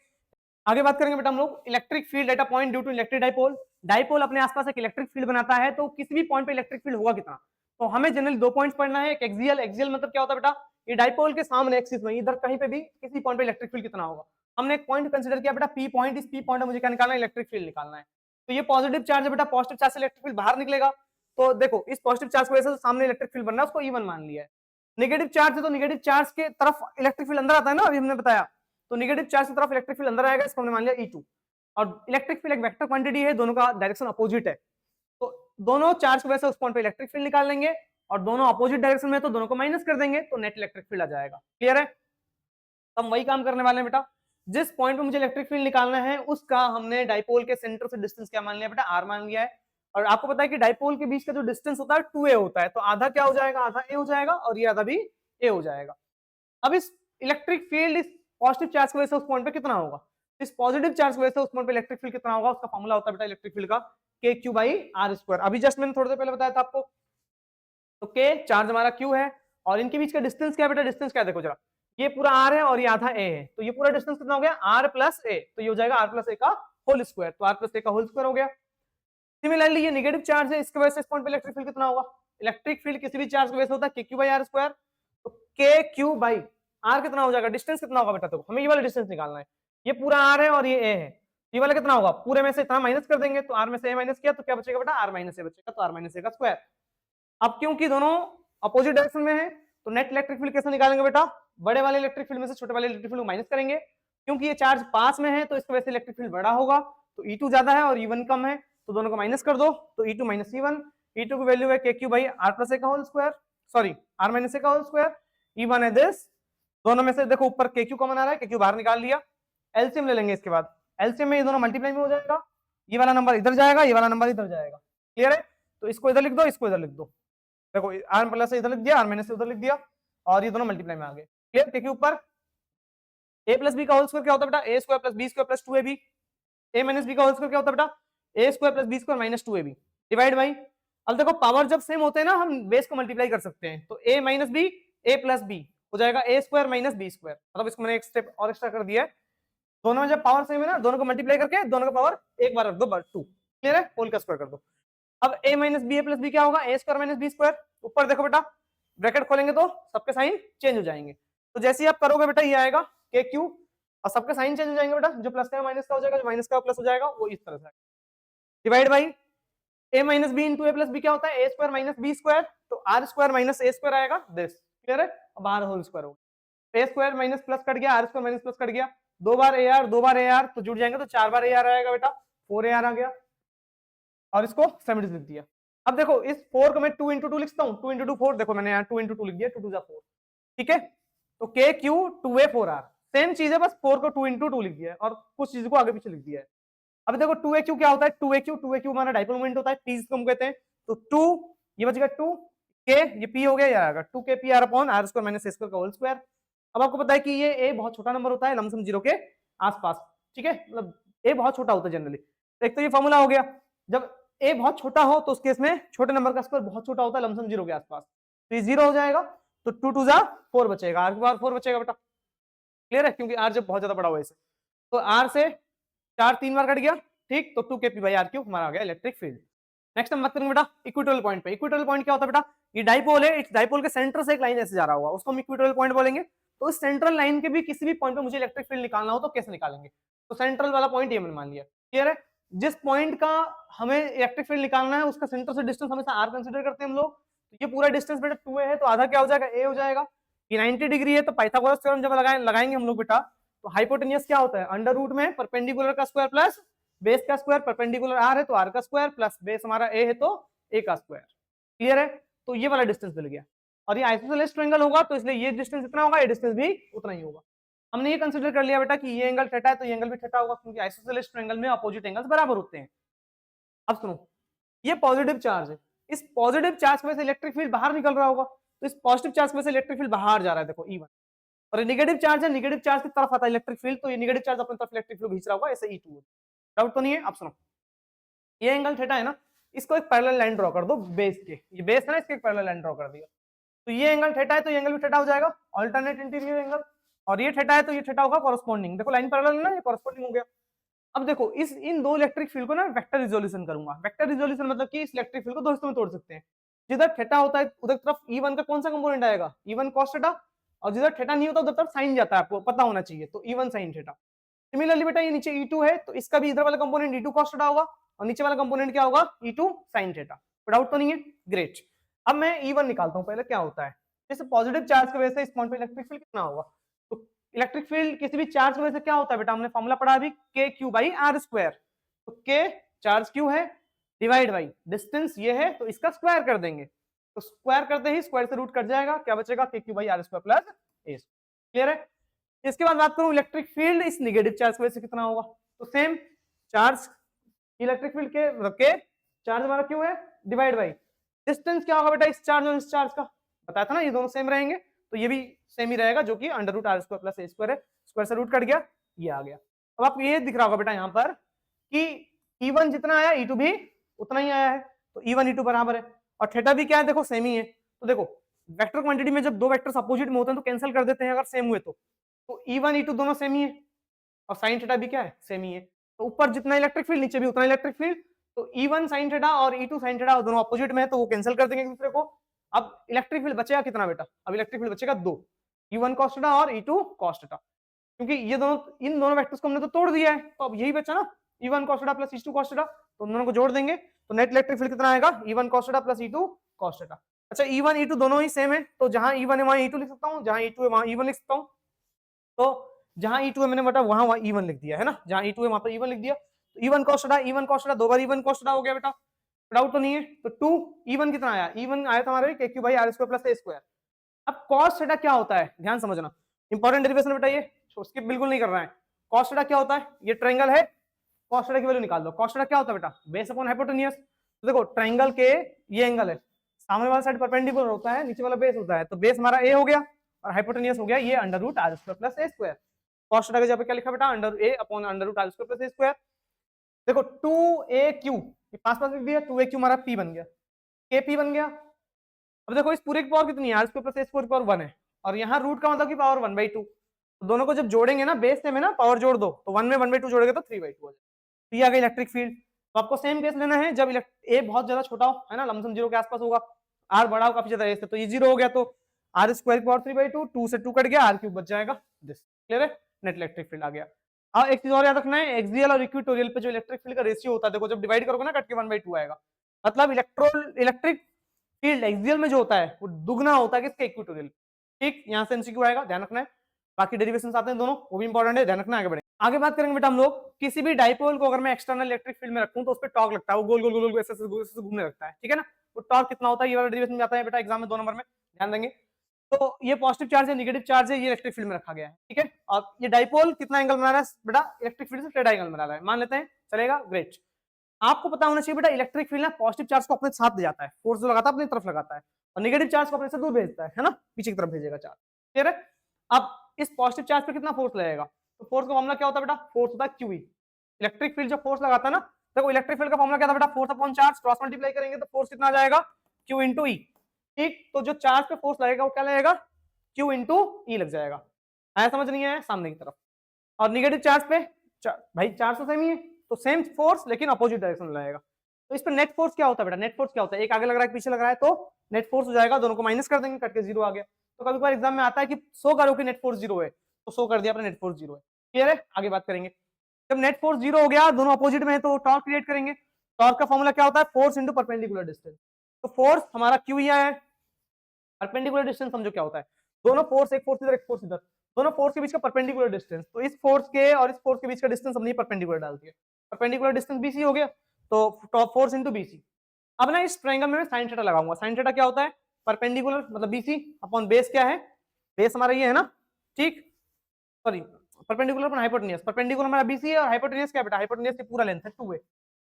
आगे बात करेंगे बेटा हम लोग electric field at a point due to electric dipole. Dipole अपने आसपास एक इलेक्ट्रिक फील्ड बनाता है, तो किसी भी पॉइंट पे इलेक्ट्रिक फील्ड होगा कितना? तो हमें जनरली 2 पॉइंट्स पढ़ना है, एक एक्सियल। एक्सियल मतलब क्या होता है बेटा? ये डाइपोल के सामने एक्सिस में इधर कहीं पे भी किसी पॉइंट पे इलेक्ट्रिक फील्ड कितना होगा। हमने एक पॉइंट कंसीडर किया बेटा पी पॉइंट, इस पी पॉइंट में मुझे क्या निकालना है? इलेक्ट्रिक फील्ड निकालना है। तो ये पॉजिटिव चार्ज है बेटा, पॉजिटिव चार्ज से इलेक्ट्रिक फील्ड बाहर निकलेगा, तो देखो इस पॉजिटिव चार्ज की वजह से सामने इलेक्ट्रिक फील्ड बन रहा है, उसको E1 मान लिया है। नेगेटिव चार्ज है तो नेगेटिव चार्ज के तरफ इलेक्ट्रिक फील्ड अंदर आता है ना, अभी हमने बताया, तो नेगेटिव चार्ज की तरफ इलेक्ट्रिक फील्ड अंदर आएगा, इसको हमने मान लिया E2। और इलेक्ट्रिक फील्ड एक वेक्टर क्वांटिटी है, दोनों का डायरेक्शन अपोजिट है, तो दोनों चार्ज की वजह से उस पॉइंट पे इलेक्ट्रिक फील्ड निकाल लेंगे, और दोनों अपोजिट डायरेक्शन में तो दोनों को माइनस कर देंगे, तो नेट इलेक्ट्रिक फील्ड आ जाएगा। क्लियर है? तो हम वही काम करने वाले हैं बेटा, जिस पॉइंट पे मुझे इलेक्ट्रिक फील्ड निकालना है उसका हमने डाइपोल के सेंटर से डिस्टेंस क्या मान लिया बेटा? r मान लिया है। और आपको पता है कि डाइपोल के बीच का जो डिस्टेंस होता है 2a होता है, तो आधा क्या हो जाएगा? आधा a हो जाएगा, और ये आधा भी a हो जाएगा। अब इस इलेक्ट्रिक फील्ड इस पॉजिटिव चार्ज की वजह से उस पॉइंट पे कितना होगा? इस पॉजिटिव चार्ज की वजह से उस पॉइंट पे इलेक्ट्रिक फील्ड कितना होगा? उसका फॉर्मूला होता है बेटा इलेक्ट्रिक फील्ड का के क्यू बाई आर स्क्वायर। अभी जस्ट मैंने थोड़ी देर पहले बताया था आपको। तो के चार्ज हमारा क्यू है और इनके बीच का डिस्टेंस क्या बेटा? डिस्टेंस क्या देखो जरा, ये पूरा आर है और ये आधा ए है, तो ये पूरा डिस्टेंस कितना हो गया? आर प्लस ए, तो ये हो जाएगा आर प्लस ए का होल स्क्वायर, तो आर प्लस ए का होल स्क्वायर हो गया। सिमिलरली ये नेगेटिव चार्ज है, इसकी वजह से इस पॉइंट पे इलेक्ट्रिक फील्ड कितना होगा? इलेक्ट्रिक फील्ड किसी भी चार्ज की वजह से होता है K Q by R square, तो के क्यू बाई आर कितना हो जाएगा? डिस्टेंस कितना होगा बेटा? देखो हमें ये वाला डिस्टेंस निकालना है, ये पूरा आर है और ये ए है, ये वाला कितना होगा? पूरे में से इतना माइनस कर देंगे, तो आर में से ए माइनस किया तो क्या बचेगा बेटा? आर माइनस ए बचेगा, तो आर माइनस ए का स्क्वायर। अब क्योंकि दोनों अपोजिट डायरेक्शन में है, तो नेट इलेक्ट्रिक फील्ड कैसे निकालेंगे बेटा? बड़े वाले इलेक्ट्रिक फील्ड में से छोटे वाले इलेक्ट्रिक फील्ड को माइनस करेंगे, क्योंकि ये चार्ज पास में है तो इसकी वजह से इलेक्ट्रिक फील्ड बड़ा होगा, तो E2 ज्यादा है और E1 कम है, तो दोनों को माइनस कर दो, तो E2 माइनस E1। E2 की वैल्यू है K Q by R plus A का whole square, sorry R minus A का होल स्क्वायर। E1 है दिस, दोनों में से देखो ऊपर के क्यू कॉमन आ रहा है, के क्यू बाहर निकाल लिया, एलसीएम ले लेंगे। इसके बाद एलसीएम में ये दोनों मल्टीप्लाई में हो जाएगा, ये वाला नंबर इधर जाएगा, ये वाला नंबर इधर जाएगा। क्लियर है? तो इसको इधर लिख दो, इसको इधर लिख दो, देखो आर प्लस इधर लिख दिया, आर माइनस उधर लिख दिया, और ये दोनों मल्टीप्लाई में आ गए। क्लियर? के ऊपर ए प्लस बी का होल स्क्वायर क्या होता है बेटा? A square plus B square plus 2ab। A minus B का होल स्क्वायर क्या होता है बेटा? A square plus B square minus 2ab divide by, अब देखो पावर जब सेम होते हैं ना हम बेस को मल्टीप्लाई कर सकते हैं, तो a minus B A plus B हो जाएगा A square minus B square, मतलब इसको मैंने एक स्टेप और एक्स्ट्रा कर दिया है। दोनों में जब पावर सेम है ना, दोनों को मल्टीप्लाई करके दोनों का पावर एक बार रख दो, 2 क्लियर है, होल का स्क्वायर कर दो। अब a minus B A plus B क्या होगा, A square minus B square, ऊपर देखो बेटा ब्रैकेट खोलेंगे तो सबके साइन चेंज हो जाएंगे, तो जैसे ही आप करोगे बेटा ये आएगा के क्यू, और सबके साइन चेंज हो जाएंगे बेटा, जो प्लस का माइनस का हो जाएगा, जो माइनस का प्लस हो जाएगा, वो इस तरह से divide by a minus B into A plus B क्या होता है, A square minus B square, तो R square minus A square आएगा दिस, क्लियर है। अब आर होल स्क्वायर होगा, A square minus plus cut गया, R square minus plus cut गया, दो बार ए आर तो जुड़ जाएंगे, तो 4 बार ए आर आएगा बेटा, 4 ए आर आ गया, और इसको 70 लिख दिया। अब देखो इस 4 को मैं 2 इंटू 2 लिखता हूँ, 2 इंटू 2 4, देखो मैंने यहाँ 2 इंटू 2 लिख दिया, 2 2 4, ठीक है। तो के क्यू 2a 4r सेम चीज है, बस 4 को 2 इंटू 2 लिख दिया है और कुछ चीज को आगे पीछे लिख दिया है। अब देखो 2aq क्या होता है, 2aq हमारा डाइपोल मोमेंट होता है, p जिसको हम कहते हैं, तो 2 ये बचेगा 2 k, ये p हो गया, ये आएगा 2k p r upon r square minus a square का होल स्क्वायर। अब आपको पता है कि ये a बहुत छोटा नंबर होता है लमसम 0 के आसपास, ठीक है, मतलब a बहुत छोटा होता है जनरली। तो एक तो ये फॉर्मूला हो गया, जब a बहुत छोटा हो तो उस केस में छोटे नंबर का स्क्वायर बहुत छोटा होता है लमसम 0 के आसपास, तो ये 0 हो जाएगा, तो 2 2 जा 4 बचेगा, r की पावर 4 बचेगा बेटा, क्लियर है, क्योंकि r जब बहुत ज्यादा बड़ा हुआ इसे, तो r से 4 3 बार कट गया, ठीक, तो 2kp बाई r क्यूब हमारा आ गया इलेक्ट्रिक फील्ड। नेक्स्ट हम बात करेंगे बेटा इक्वेटोरियल पॉइंट पे। इक्वेटोरियल पॉइंट क्या होता है बेटा, ये डाइपोल है, इस डाइपोल के सेंटर से एक लाइन ऐसे जा रहा होगा, उसको हम इक्वेटोरियल पॉइंट बोलेंगे। तो इस सेंट्रल लाइन के भी किसी भी पॉइंट पे मुझे इलेक्ट्रिक फील्ड निकालना हो तो कैसे निकालेंगे, तो सेंट्रल वाला पॉइंट ये मैंने मान लिया, क्लियर है। जिस पॉइंट का हमें इलेक्ट्रिक फील्ड निकालना है उसका सेंटर से डिस्टेंस हमेशा r कंसीडर करते हैं हम लोग, तो ये पूरा डिस्टेंस बेटा 2a है, तो आधा क्या हो जाएगा, a हो जाएगा। ये 90 डिग्री है, तो पाइथागोरस थ्योरम जब लगाएंगे हम लोग बेटा, तो हाइपोटेनियस क्या होता है, अंडर रूट में परपेंडिकुलर का स्क्वायर प्लस बेस का स्क्वायर, परपेंडिकुलर r है तो r का स्क्वायर प्लस बेस हमारा a है तो a का स्क्वायर, क्लियर है। तो ये वाला डिस्टेंस मिल गया, और ये आइसोसेलेस ट्रायंगल होगा तो इसलिए ये डिस्टेंस इतना होगा, ये डिस्टेंस भी उतना ही होगा। हमने ये कंसीडर कर लिया बेटा कि ये एंगल थीटा है तो ये एंगल भी थीटा होगा, क्योंकि आइसोसेलेस ट्रायंगल में अपोजिट एंगल्स बराबर होते हैं। अब सुनो, ये पॉजिटिव चार्ज है, इस पॉजिटिव चार्ज में से इलेक्ट्रिक फील्ड बाहर निकल रहा होगा, तो इस पॉजिटिव चार्ज में से इलेक्ट्रिक फील्ड बाहर जा रहा है, देखो E1, और ये नेगेटिव चार्ज है, नेगेटिव चार्ज की तरफ आता है इलेक्ट्रिक फील्ड, तो ये नेगेटिव चार्ज अपनी तरफ इलेक्ट्रिक फील्ड खींच रहा होगा, ऐसे E2। डाउट तो नहीं है। अब सुनो, ये एंगल थीटा है ना, इसको एक पैरेलल लाइन ड्रॉ कर दो बेस के, ये बेस है ना, इसके एक पैरेलल लाइन ड्रॉ कर दिया, तो ये एंगल थीटा है तो ये एंगल भी थीटा हो जाएगा, अल्टरनेट इंटीरियर एंगल, और ये थीटा है तो ये थीटा होगा कॉरेस्पॉन्डिंग, देखो लाइन पैरेलल है ना, ये कॉरेस्पॉन्डिंग हो गया। अब देखो इस इन दो इलेक्ट्रिक फील्ड को ना वेक्टर रिजोल्यूशन करूंगा, वेक्टर रिजोल्यूशन मतलब कि इस इलेक्ट्रिक फील्ड को दो हिस्सों में तोड़ सकते हैं, जिधर थीटा होता है उधर तरफ E1 का कौन सा कंपोनेंट आएगा, E1 cos थीटा, और जिधर थीटा नहीं होता उधर तरफ साइन जाता है, आपको पता होना चाहिए, तो E1 sin थीटा। सिमिलरली बेटा ये नीचे E2 है तो इसका भी इधर वाला कंपोनेंट E2 cos थीटा होगा, और नीचे वाला कंपोनेंट क्या होगा, E2 sin थीटा। डाउट तो नहीं है, ग्रेट। अब मैं E1 निकालता हूं, पहले क्या होता है, जैसे पॉजिटिव चार्ज की वजह से इस पॉइंट पे इलेक्ट्रिक फील्ड कितना होगा, तो इलेक्ट्रिक फील्ड किसी भी चार्ज की वजह से क्या होता है बेटा, हमने फॉर्मूला पढ़ा अभी, के क्यू बाई आर स्क्वायर, तो के चार्ज क्यू है डिवाइड बाई डिस्टेंस ये है, तो इसका स्क्वायर कर देंगे, तो स्क्वायर करते ही स्क्वायर से रूट कट जाएगा, क्या बचेगा, K Q by R square plus A, clear है। इसके बाद बात करूं इलेक्ट्रिक फील्ड इस नेगेटिव चार्ज की वजह से कितना होगा, तो सेम चार्ज इलेक्ट्रिक फील्ड के चार्ज हमारा क्यों है डिवाइड बाई डिस्टेंस क्या होगा बेटा, इस चार्ज और इस चार्ज का बताया था ना, ये दोनों सेम रहेंगे, तो ये भी सेम ही रहेगा, जो कि under root R square plus A square है, स्क्वायर से रूट कट गया, ये आ गया। अब आपको ये दिख रहा होगा बेटा यहाँ पर कि E1 जितना आया E2 भी उतना ही आया है, तो E1 E2 बराबर है, और थीटा भी क्या है, देखो सेम ही है। तो देखो वेक्टर क्वांटिटी में जब दो वेक्टर्स अपोजिट में होते हैं तो कैंसिल कर देते हैं अगर सेम हुए तो E1 E2 दोनों सेम ही है, और साइन थीटा भी क्या है, सेम ही है, तो ऊपर जितना इलेक्ट्रिक फील्ड नीचे भी उतना इलेक्ट्रिक फील्ड, तो E1 साइन थीटा और E2 साइन थीटा दोनों अपोजिट में है तो वो कैंसिल कर देंगे एक दूसरे को। अब इलेक्ट्रिक फील्ड बचेगा कितना बेटा, अब इलेक्ट्रिक फील्ड बचेगा दो, E1 cos थीटा और E2 cos थीटा, क्योंकि ये दोनों इन दोनों वेक्टर्स को हमने तो तोड़ दिया है, तो अब यही बचा ना E1 cos theta plus E2 cos theta, तो दोनों को जोड़ देंगे तो नेट इलेक्ट्रिक फील्ड कितना आएगा, E1 cos theta plus E2 cos theta. अच्छा E1 E2 दोनों ही सेम है, तो जहां E1 है वहां E2 लिख सकता हूं, जहां E2 है वहां E1 लिख सकता हूं, तो जहां E2 है मैंने बेटा वहां E1 लिख दिया है ना, जहां E2 है वहां पर E1 लिख दिया, तो E1 cos थीटा दो बार E1 cos थीटा हो गया बेटा, डाउट तो नहीं है। तो 2 E1 कितना आया, E1 आया था हमारे KQ by R square plus A square. अब cos थीटा क्या होता है, ध्यान समझना, इंपॉर्टेंट डेरिवेशन बेटा, ये स्किप बिल्कुल नहीं करना है। cos थीटा क्या होता है, ये ट्रायंगल है, cos थीटा की वैल्यू निकाल दो, cos थीटा क्या होता है बेटा, बेस अपॉन हाइपोटेनियस, तो देखो ट्रायंगल के ये एंगल है, सामने वाला साइड परपेंडिकुलर होता है, नीचे वाला बेस होता है, तो बेस हमारा A हो गया और हाइपोटेनियस हो गया ये under root R square plus A square. cos theta का जगह पे क्या लिखा बेटा, under A upon under root R square plus A square. देखो 2AQ पास पास लिख दिया, 2AQ हमारा P बन गया, KP बन गया। अब देखो इस पूरे की पावर कितनी है, इसके ऊपर से इस पूरे की पावर 1 है, और यहाँ रूट का मतलब की पावर 1/2, तो दोनों को जब जोड़ेंगे ना बेस से में ना पावर जोड़ दो, तो 1 में 1/2 जोड़ेंगे तो 3/2 हो जाएगा। तो ये आ गया इलेक्ट्रिक फील्ड। तो आपको सेम केस लेना है जब ए बहुत ज्यादा छोटा हो, है ना, लमसम 0 के आसपास होगा, आर बड़ा हो काफी ज्यादा ए से, तो ये 0 हो गया, तो आर स्क्वायर की पावर 3/2, 2 से 2 कट गया, आर क्यूब बच जाएगा, दिस क्लियर है, नेट इलेक्ट्रिक फील्ड आ गया। अब एक चीज और याद रखना है, एक्सियल और इक्वेटोरियल पे जो इलेक्ट्रिक फील्ड का रेशियो होता है, देखो जब डिवाइड करोगे ना कट के 1/2 आएगा, मतलब इलेक्ट्रिक फील्ड एक्सियल में जो होता है वो दुगना होता है किसके, इक्वेटोरियल। ठीक, यहाँ से एमसीक्यू आएगा, ध्यान रखना है। बाकी डेरिवेशंस आते हैं दोनों, वो भी इंपॉर्टेंट है, ध्यान रखना। आगे बढ़े, आगे बात करेंगे बेटा हम लोग, किसी भी डाइपोल को अगर मैं एक्सटर्नल इलेक्ट्रिक फील्ड में रखूं तो उस पर टॉर्क लगता है, वो गोल गोल गोल गोल ऐसे घूमने लगता है, ठीक है ना। वो टॉर्क कितना होता है, ये वाला डेरिवेशन में आता है बेटा एग्जाम में 2 नंबर में, ध्यान देंगे। तो ये पॉजिटिव चार्ज है, नेगेटिव चार्ज है, ये इलेक्ट्रिक फील्ड में रखा गया है, ठीक है। और ये डाइपोल कितना एंगल बना रहा है बेटा, इलेक्ट्रिक फील्ड से टेढ़ा एंगल बना रहा है, मान लेते हैं, चलेगा, ग्रेट। आपको पता होना चाहिए बेटा इलेक्ट्रिक फील्ड ना पॉजिटिव चार्ज को अपने साथ ले जाता है, फोर्स जो लगाता है अपनी तरफ लगाता है, और नेगेटिव चार्ज को अपने से दूर भेजता है ना, पीछे की तरफ भेजेगा चार्ज, क्लियर है। अब इस पॉजिटिव चार्ज पे कितना फोर्स लगेगा, तो फोर्स का फॉर्मूला क्या होता है बेटा, फोर्स होता है क्यूई। इलेक्ट्रिक फील्ड जब फोर्स लगाता है ना, देखो इलेक्ट्रिक फील्ड का फॉर्मूला क्या था बेटा, force upon charge, cross multiply करेंगे तो फोर्स कितना आ जाएगा, क्यू इंटू ई। ठीक, तो जो चार्ज पे फोर्स लगेगा वो क्या लगेगा, क्यू इंटू ई लग जाएगा, आया समझ नहीं आया, सामने की तरफ। और निगेटिव चार्ज पे भाई चार्ज तो सेम ही है, तो सेम फोर्स लेकिन अपोजिट डायरेक्शन में लगेगा। तो इस पर नेट फोर्स क्या होता है बेटा, नेट फोर्स क्या होता है, एक आगे लग रहा है पीछे लग रहा है, तो नेट फोर्स हो जाएगा, दोनों को माइनस कर देंगे, कट के 0 आ गया। तो कभी कभार एग्जाम में आता है कि शो करो कि नेट फोर्स 0 है, तो शो कर दिया अपने नेट फोर्स 0 है, क्लियर है। आगे बात करेंगे, जब नेट फोर्स 0 हो गया, दोनों अपोजिट में है, तो टॉर्क क्रिएट करेंगे। टॉर्क का फॉर्मूला क्या होता है, फोर्स इंटू परपेंडिकुलर डिस्टेंस। तो फोर्स हमारा क्यू ही है, परपेंडिकुलर डिस्टेंस समझो क्या होता है, दोनों फोर्स, एक फोर्स इधर एक फोर्स इधर, दोनों फोर्स के बीच का परपेंडिकुलर डिस्टेंस, तो इस फोर्स के और इस फोर्स के बीच का डिस्टेंस हमने परपेंडिकुलर डाल दिया, परपेंडिकुलर डिस्टेंस बीसी हो गया, तो टॉप फोर्स इंटू बीसी। अब ना इस ट्रायंगल में मैं साइन थीटा लगाऊंगा, साइन थीटा क्या होता है, परपेंडिकुलर मतलब बीसी अपॉन बेस क्या है, बेस हमारा ये है ना, ठीक, sorry perpendicular upon hypotenuse, perpendicular हमारा बीसी है और हाइपोटेन्यूज क्या बेटा, हाइपोटेन्यूज की पूरा लेंथ है 2a,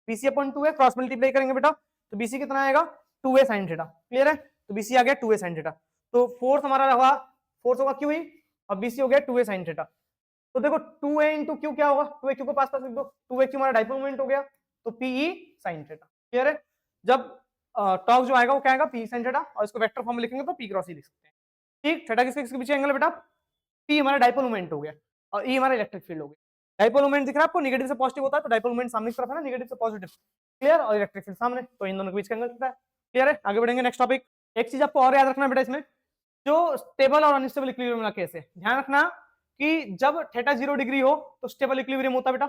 BC upon 2a, cross multiply करेंगे बेटा, तो बीसी कितना आएगा 2a sin थीटा, क्लियर है। तो बीसी आ गया 2a sin थीटा, तो फोर्स हमारा होगा, फोर्स होगा क्यू और बीसी हो गया 2a sin थीटा। तो देखो 2a इंटू क्यू क्या होगा, 2a क्यू को पास पास लिख दो, 2a क्यू हमारा डाइपोल मोमेंट हो गया, तो pe sin थीटा, क्लियर है। जब टॉर्क जो आएगा वो क्या आएगा, p sin थीटा, और इसको वेक्टर फॉर्म में लिखेंगे तो p क्रॉस e लिख सकते हैं, ठीक। थीटा किसके पीछे एंगल है बेटा, p हमारा डाइपोल मोमेंट हो गया, और e हमारा इलेक्ट्रिक फील्ड हो गया। डाइपोल मोमेंट दिख रहा है आपको, नेगेटिव से पॉजिटिव होता है, तो डाइपोल मोमेंट सामने की तरफ है ना, नेगेटिव से पॉजिटिव, क्लियर, और इलेक्ट्रिक फील्ड सामने, तो इन दोनों के बीच का एंगल कितना है, क्लियर है। आगे बढ़ेंगे, नेक्स्ट टॉपिक। एक चीज आपको और याद रखना बेटा, इसमें जो स्टेबल और अनस्टेबल इक्विलिब्रियम वाला केस है, ध्यान रखना कि जब थीटा 0 डिग्री हो तो स्टेबल इक्विलिब्रियम होता है बेटा,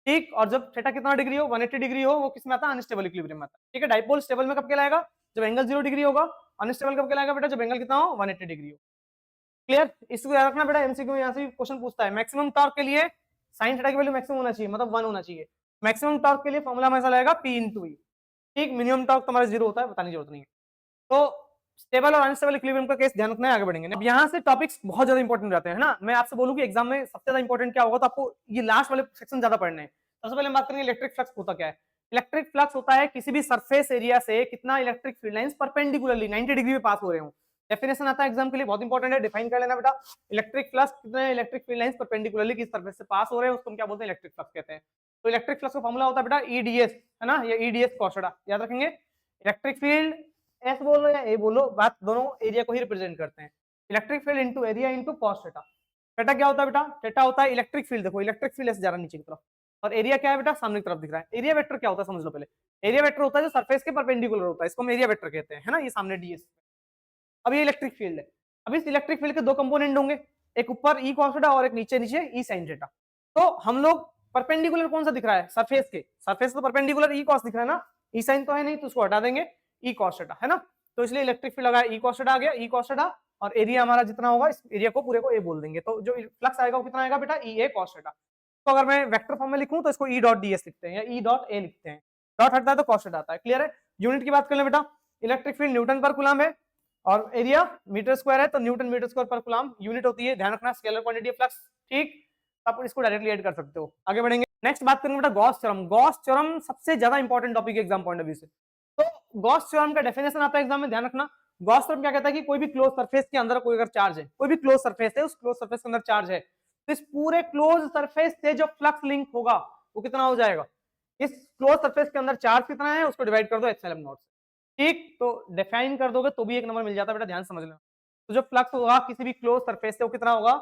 ठीक, और जब थीटा कितना डिग्री हो, 180 डिग्री हो, वो किस में आता है, अनस्टेबल इक्विलिब्रियम में आता है, ठीक है। डाइपोल स्टेबल में कब कहलाएगा, जब एंगल 0 डिग्री होगा, अनस्टेबल कब कहलाएगा बेटा, जब एंगल कितना हो, 180 डिग्री हो, क्लियर। इसको याद रखना बेटा, एमसीक्यू में यहाँ से क्वेश्चन पूछता है, मैक्सिमम टॉर्क के लिए साइन थीटा की वैल्यू मैक्सिमम होना चाहिए, मतलब 1 होना चाहिए, मैक्सिमम टॉर्क के लिए फॉर्मूला हमेशा लगेगा p इंटू ई, ठीक, मिनिमम टॉर्क तुम्हारा 0 होता है, बताने की जरूरत नहीं है। तो स्टेबल और अनस्टेबल इक्विलिब्रियम का केस ध्यान रखना है, आगे बढ़ेंगे। अब यहाँ से टॉपिक्स बहुत ज्यादा इंपॉर्टेंट रहते हैं ना, मैं आपसे बोलूं कि एग्जाम में सबसे ज्यादा इंपॉर्टेंट क्या होगा, तो आपको ये लास्ट वाले सेक्शन ज्यादा पढ़ने हैं। सबसे पहले हम बात करेंगे इलेक्ट्रिक फ्लक्स होता क्या है। इलेक्ट्रिक फ्लक्स होता है किसी भी सरफेस एरिया से कितना electric field lines perpendicularly 90 degree में पास हो रहे हो। डेफिनेशन आता है एग्जाम के लिए, बहुत इंपॉर्टेंट है, डिफाइन कर लेना बेटा। इलेक्ट्रिक फ्लक्स कितने इलेक्ट्रिक फील्ड लाइंस परपेंडिकुलरली किस सरफेस से पास हो रहे हैं, उसको हम क्या बोलते हैं, इलेक्ट्रिक फ्लक्स कहते हैं। तो इलेक्ट्रिक फ्लक्स का फॉर्मूला होता है बेटा ईडीएस, है ना, ये ईडीएस कॉस थीटा, याद रखेंगे। इलेक्ट्रिक फील्ड एस बोलो या ए बोलो, बात दोनों एरिया को ही रिप्रेजेंट करते हैं। Electric field into area into cos theta. Theta क्या होता है बेटा, थीटा होता है इलेक्ट्रिक फील्ड, देखो इलेक्ट्रिक फील्ड ऐसे जा रहा है नीचे की तरफ, और एरिया क्या है बेटा, सामने की तरफ दिख रहा है। एरिया वेक्टर क्या होता है समझ लो पहले, एरिया वेक्टर होता है जो सरफेस के परपेंडिकुलर होता है, इसको हम एरिया वेक्टर कहते हैं, है ना, ये सामने डीएस। अब ये इलेक्ट्रिक फील्ड है, अब इस इलेक्ट्रिक फील्ड के दो कंपोनेंट होंगे, एक ऊपर ई कॉस थीटा और एक नीचे नीचे ई साइन थीटा। तो हम लोग परपेंडिकुलर कौन सा दिख रहा है, सरफेस के, सरफेस तो परपेंडिकुलर ई कॉस दिख रहा है ना, ई साइन तो है नहीं, तो उसको हटा देंगे, ई कॉस थीटा, है ना। तो इसलिए इलेक्ट्रिक फील्ड लगा ई कॉस थीटा आ गया, ई कॉस थीटा, और एरिया हमारा जितना होगा इस एरिया को पूरे को ए बोल देंगे, तो जो फ्लक्स आएगा वो कितना आएगा बेटा, ई ए कॉस थीटा। तो अगर मैं वेक्टर फॉर्म में लिखूं तो इसको ई डॉट डीएस लिखते हैं या ई डॉट ए लिखते हैं, डॉट हटता है तो कॉस थीटा आता है, क्लियर है। यूनिट की बात कर ले बेटा, इलेक्ट्रिक फील्ड न्यूटन पर कूलम है और एरिया मीटर स्क्वायर है, तो न्यूटन मीटर स्क्वायर पर कूलम यूनिट होती है, ध्यान रखना, स्केलर क्वांटिटी ऑफ फ्लक्स, ठीक। आप इसको डायरेक्टली ऐड कर सकते हो। आगे बढ़ेंगे, नेक्स्ट बात करेंगे बेटा गॉस थ्योरम। गॉस थ्योरम सबसे ज्यादा इंपॉर्टेंट टॉपिक है एग्जाम पॉइंट ऑफ व्यू से। तो गॉस थ्योरम का डेफिनेशन आता है एग्जाम में, ध्यान रखना। गॉस थ्योरम क्या कहता है कि कोई भी क्लोज सरफेस के अंदर कोई अगर चार्ज है, कोई भी क्लोज सरफेस है, उस क्लोज सरफेस के अंदर चार्ज है, तो इस पूरे क्लोज सरफेस से जो फ्लक्स लिंक होगा वो कितना हो जाएगा, इस क्लोज सरफेस के अंदर चार्ज कितना है उसको डिवाइड कर दो एप्सिलॉन नॉट से। ठीक, तो डिफाइन कर दोगे तो भी एक नंबर मिल जाता है बेटा, ध्यान समझ लेना। तो जो फ्लक्स होगा किसी भी क्लोज सरफेस से वो कितना होगा,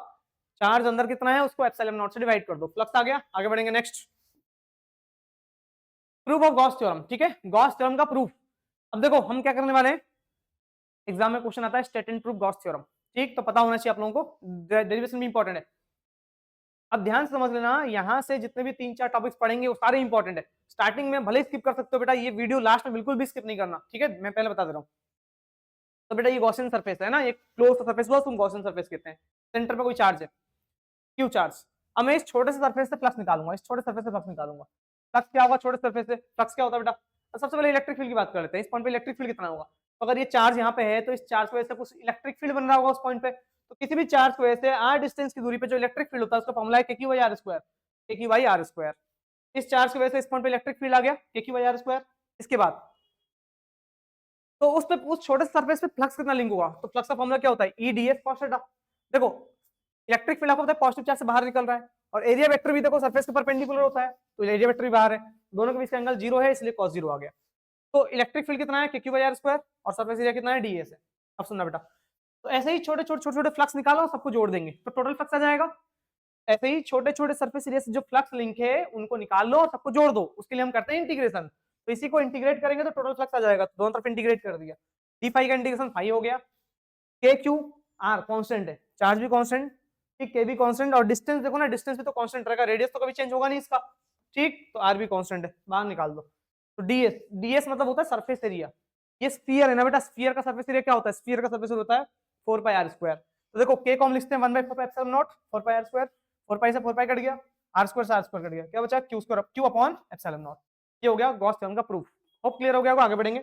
चार्ज अंदर कितना है उसको एप्सिलॉन नॉट से डिवाइड कर दो, फ्लक्स आ गया। आगे बढ़ेंगे next, proof of Gauss theorem. ठीक है, गॉस थ्योरम का प्रूफ। अब देखो हम क्या करने वाले हैं, एग्जाम में क्वेश्चन आता है state and proof Gauss theorem. ठीक, तो पता होना चाहिए आप लोगों को, डेरिवेशन भी इंपॉर्टेंट है। अब ध्यान से समझ लेना, यहां से जितने भी 3-4 टॉपिक्स पढ़ेंगे वो सारे इंपॉर्टेंट है। स्टार्टिंग में भले स्किप कर सकते हो बेटा, ये वीडियो लास्ट में बिल्कुल भी स्किप नहीं करना, ठीक है, मैं पहले बता दे रहा हूँ। तो बेटा ये गॉसियन सरफेस है ना, ये क्लोज सरफेस हुआ तुम गॉसियन सरफेस कहते हैं। सेंटर पे कोई चार्ज है, क्यू चार्ज। अब मैं इस छोटे से सरफेस से फ्लक्स निकालूंगा, इस छोटे सरफेस से फ्लक्स निकालूंगा। फ्लक्स क्या होगा छोटे सरफेस से, फ्लक्स क्या होता है बेटा। तो सबसे पहले इलेक्ट्रिक फील्ड की बात कर लेते हैं, इस पॉइंट पे इलेक्ट्रिक फील्ड कितना होगा। तो अगर ये चार्ज यहाँ पे है तो इस चार्ज की वजह से कुछ इलेक्ट्रिक फील्ड बन रहा होगा उस पॉइंट पे। तो किसी भी चार्ज की वजह से आर डिस्टेंस की दूरी पे जो इलेक्ट्रिक फील्ड होता है उसका फॉर्मूला है K Q by R square, के क्यू बाई आर स्क्वायर। इस चार्ज की वजह से इस पॉइंट पे इलेक्ट्रिक फील्ड आ गया के क्यू बाई आर स्क्वायर। इसके बाद तो उस पे उस छोटे सरफेस पे फ्लक्स कितना लिंक हुआ, तो फ्लक्स का फॉर्मूला क्या होता है, E D S cos theta. देखो इलेक्ट्रिक फील्ड आपको पता है पॉजिटिव चार्ज से बाहर निकल रहा है, और एरिया वेक्टर भी देखो सरफेस के परपेंडिकुलर होता है, तो एरिया वेक्टर भी बाहर है, दोनों के बीच का एंगल 0 है इसलिए cos 0 आ गया। तो इलेक्ट्रिक फील्ड कितना है K Q by R square, और सरफेस एरिया कितना है डीएस है। अब सुनना बेटा, तो ऐसे ही छोटे छोटे छोटे छोटे फ्लक्स निकालो सबको जोड़ देंगे तो टोटल फ्लक्स आ जाएगा। ऐसे ही छोटे छोटे सरफेस एरिया से जो फ्लक्स लिंक है उनको निकाल लो और सबको जोड़ दो, उसके लिए हम करते हैं इंटीग्रेशन। तो इसी को इंटीग्रेट करेंगे तो टोटल फ्लक्स आ जाएगा, तो दोनों तरफ इंटीग्रेट कर दिया, डी फाई का इंटीग्रेशन फाई हो गया। के क्यू आर कांस्टेंट है, चार्ज भी कांस्टेंट, ठीक, के भी कांस्टेंट, और डिस्टेंस देखो ना, डिस्टेंस भी तो कांस्टेंट रहेगा, रेडियस तो कभी चेंज होगा नहीं इसका। ठीक, तो आर भी कांस्टेंट है, बाहर निकाल दो। तो डीएस, डीएस मतलब होता है सरफेस एरिया। ये स्फीयर है ना बेटा, स्फीयर का सरफेस एरिया क्या होता है, स्फीयर का सरफेस एरिया होता है 4 पाई आर स्क्वायर। तो देखो के को हम लिखते हैं 1/4 pi epsilon naught 4 pi R square, 4 pi से 4 पाई कट गया, आर स्क्वायर से आर स्क्वायर कट गया, क्या बचा Q square, Q upon epsilon naught. ये हो गया गॉस थ्योरम का प्रूफ। होप क्लियर हो गया होगा, आगे बढ़ेंगे।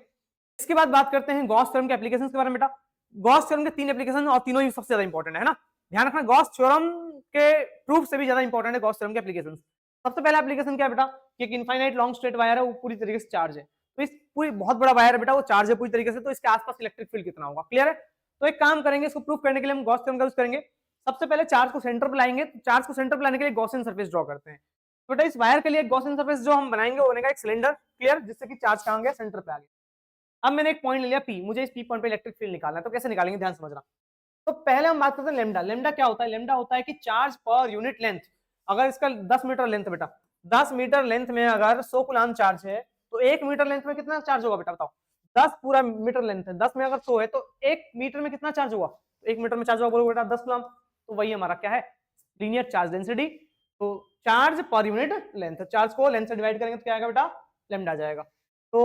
इसके बाद बात करते हैं गॉस थ्योरम के एप्लीकेशंस के बारे में बेटा। गॉस थ्योरम के 3 एप्लीकेशन और तीनों ही सबसे ज्यादा इंपॉर्टेंट है ना, ध्यान रखना, गॉस थ्योरम के प्रूफ से भी ज्यादा इंपॉर्टेंट है गॉस थ्योरम के एप्लीकेशन। सबसे पहला एप्लीकेशन क्या है बेटा, कि एक इनफाइनाइट लॉन्ग स्ट्रेट वायर है, वो पूरी तरीके से चार्ज है, तो इस पूरी बहुत बड़ा वायर है बेटा, वो चार्ज है पूरी तरीके से, तो इसके आसपास इलेक्ट्रिक फील्ड कितना होगा, क्लियर है। तो एक काम करेंगे, इसको प्रूफ करने के लिए हम गॉस थ्योरम का यूज करेंगे। सबसे पहले चार्ज को सेंटर पर लाएंगे, तो चार्ज को सेंटर पर लाने के लिए गॉसियन सरफेस ड्रॉ करते हैं। तो बेटा इस वायर के लिए गॉसियन सरफेस जो हम बनाएंगे वो बनेगा एक सिलेंडर, क्लियर, जिससे कि चार्ज कहां गया, सेंटर पे आ गया। अब मैंने एक पॉइंट ले लिया पी, मुझे इस पी पॉइंट पे इलेक्ट्रिक फील्ड निकालना है, तो कैसे निकालेंगे ध्यान समझना। तो पहले हम बात करते हैं लेमडा। लेमडा क्या होता है, लेमडा होता है कि चार्ज पर यूनिट लेंथ, अगर इसका 10 मीटर लेंथ बेटा, 10 मीटर लेंथ में अगर 100 कूलाम चार्ज है तो 1 मीटर लेंथ में कितना चार्ज होगा बेटा बताओ। 10 पूरा मीटर लेंथ है, 10 में अगर 100 है तो 1 मीटर में कितना चार्ज होगा, 1 मीटर में चार्ज होगा बोलो बेटा 10 कूलाम। तो वही हमारा क्या है, लीनियर चार्ज डेंसिटी। तो charge per unit length, charge को लेंथ से डिवाइड करेंगे तो क्या आएगा बेटा, लेमडा आ जाएगा। तो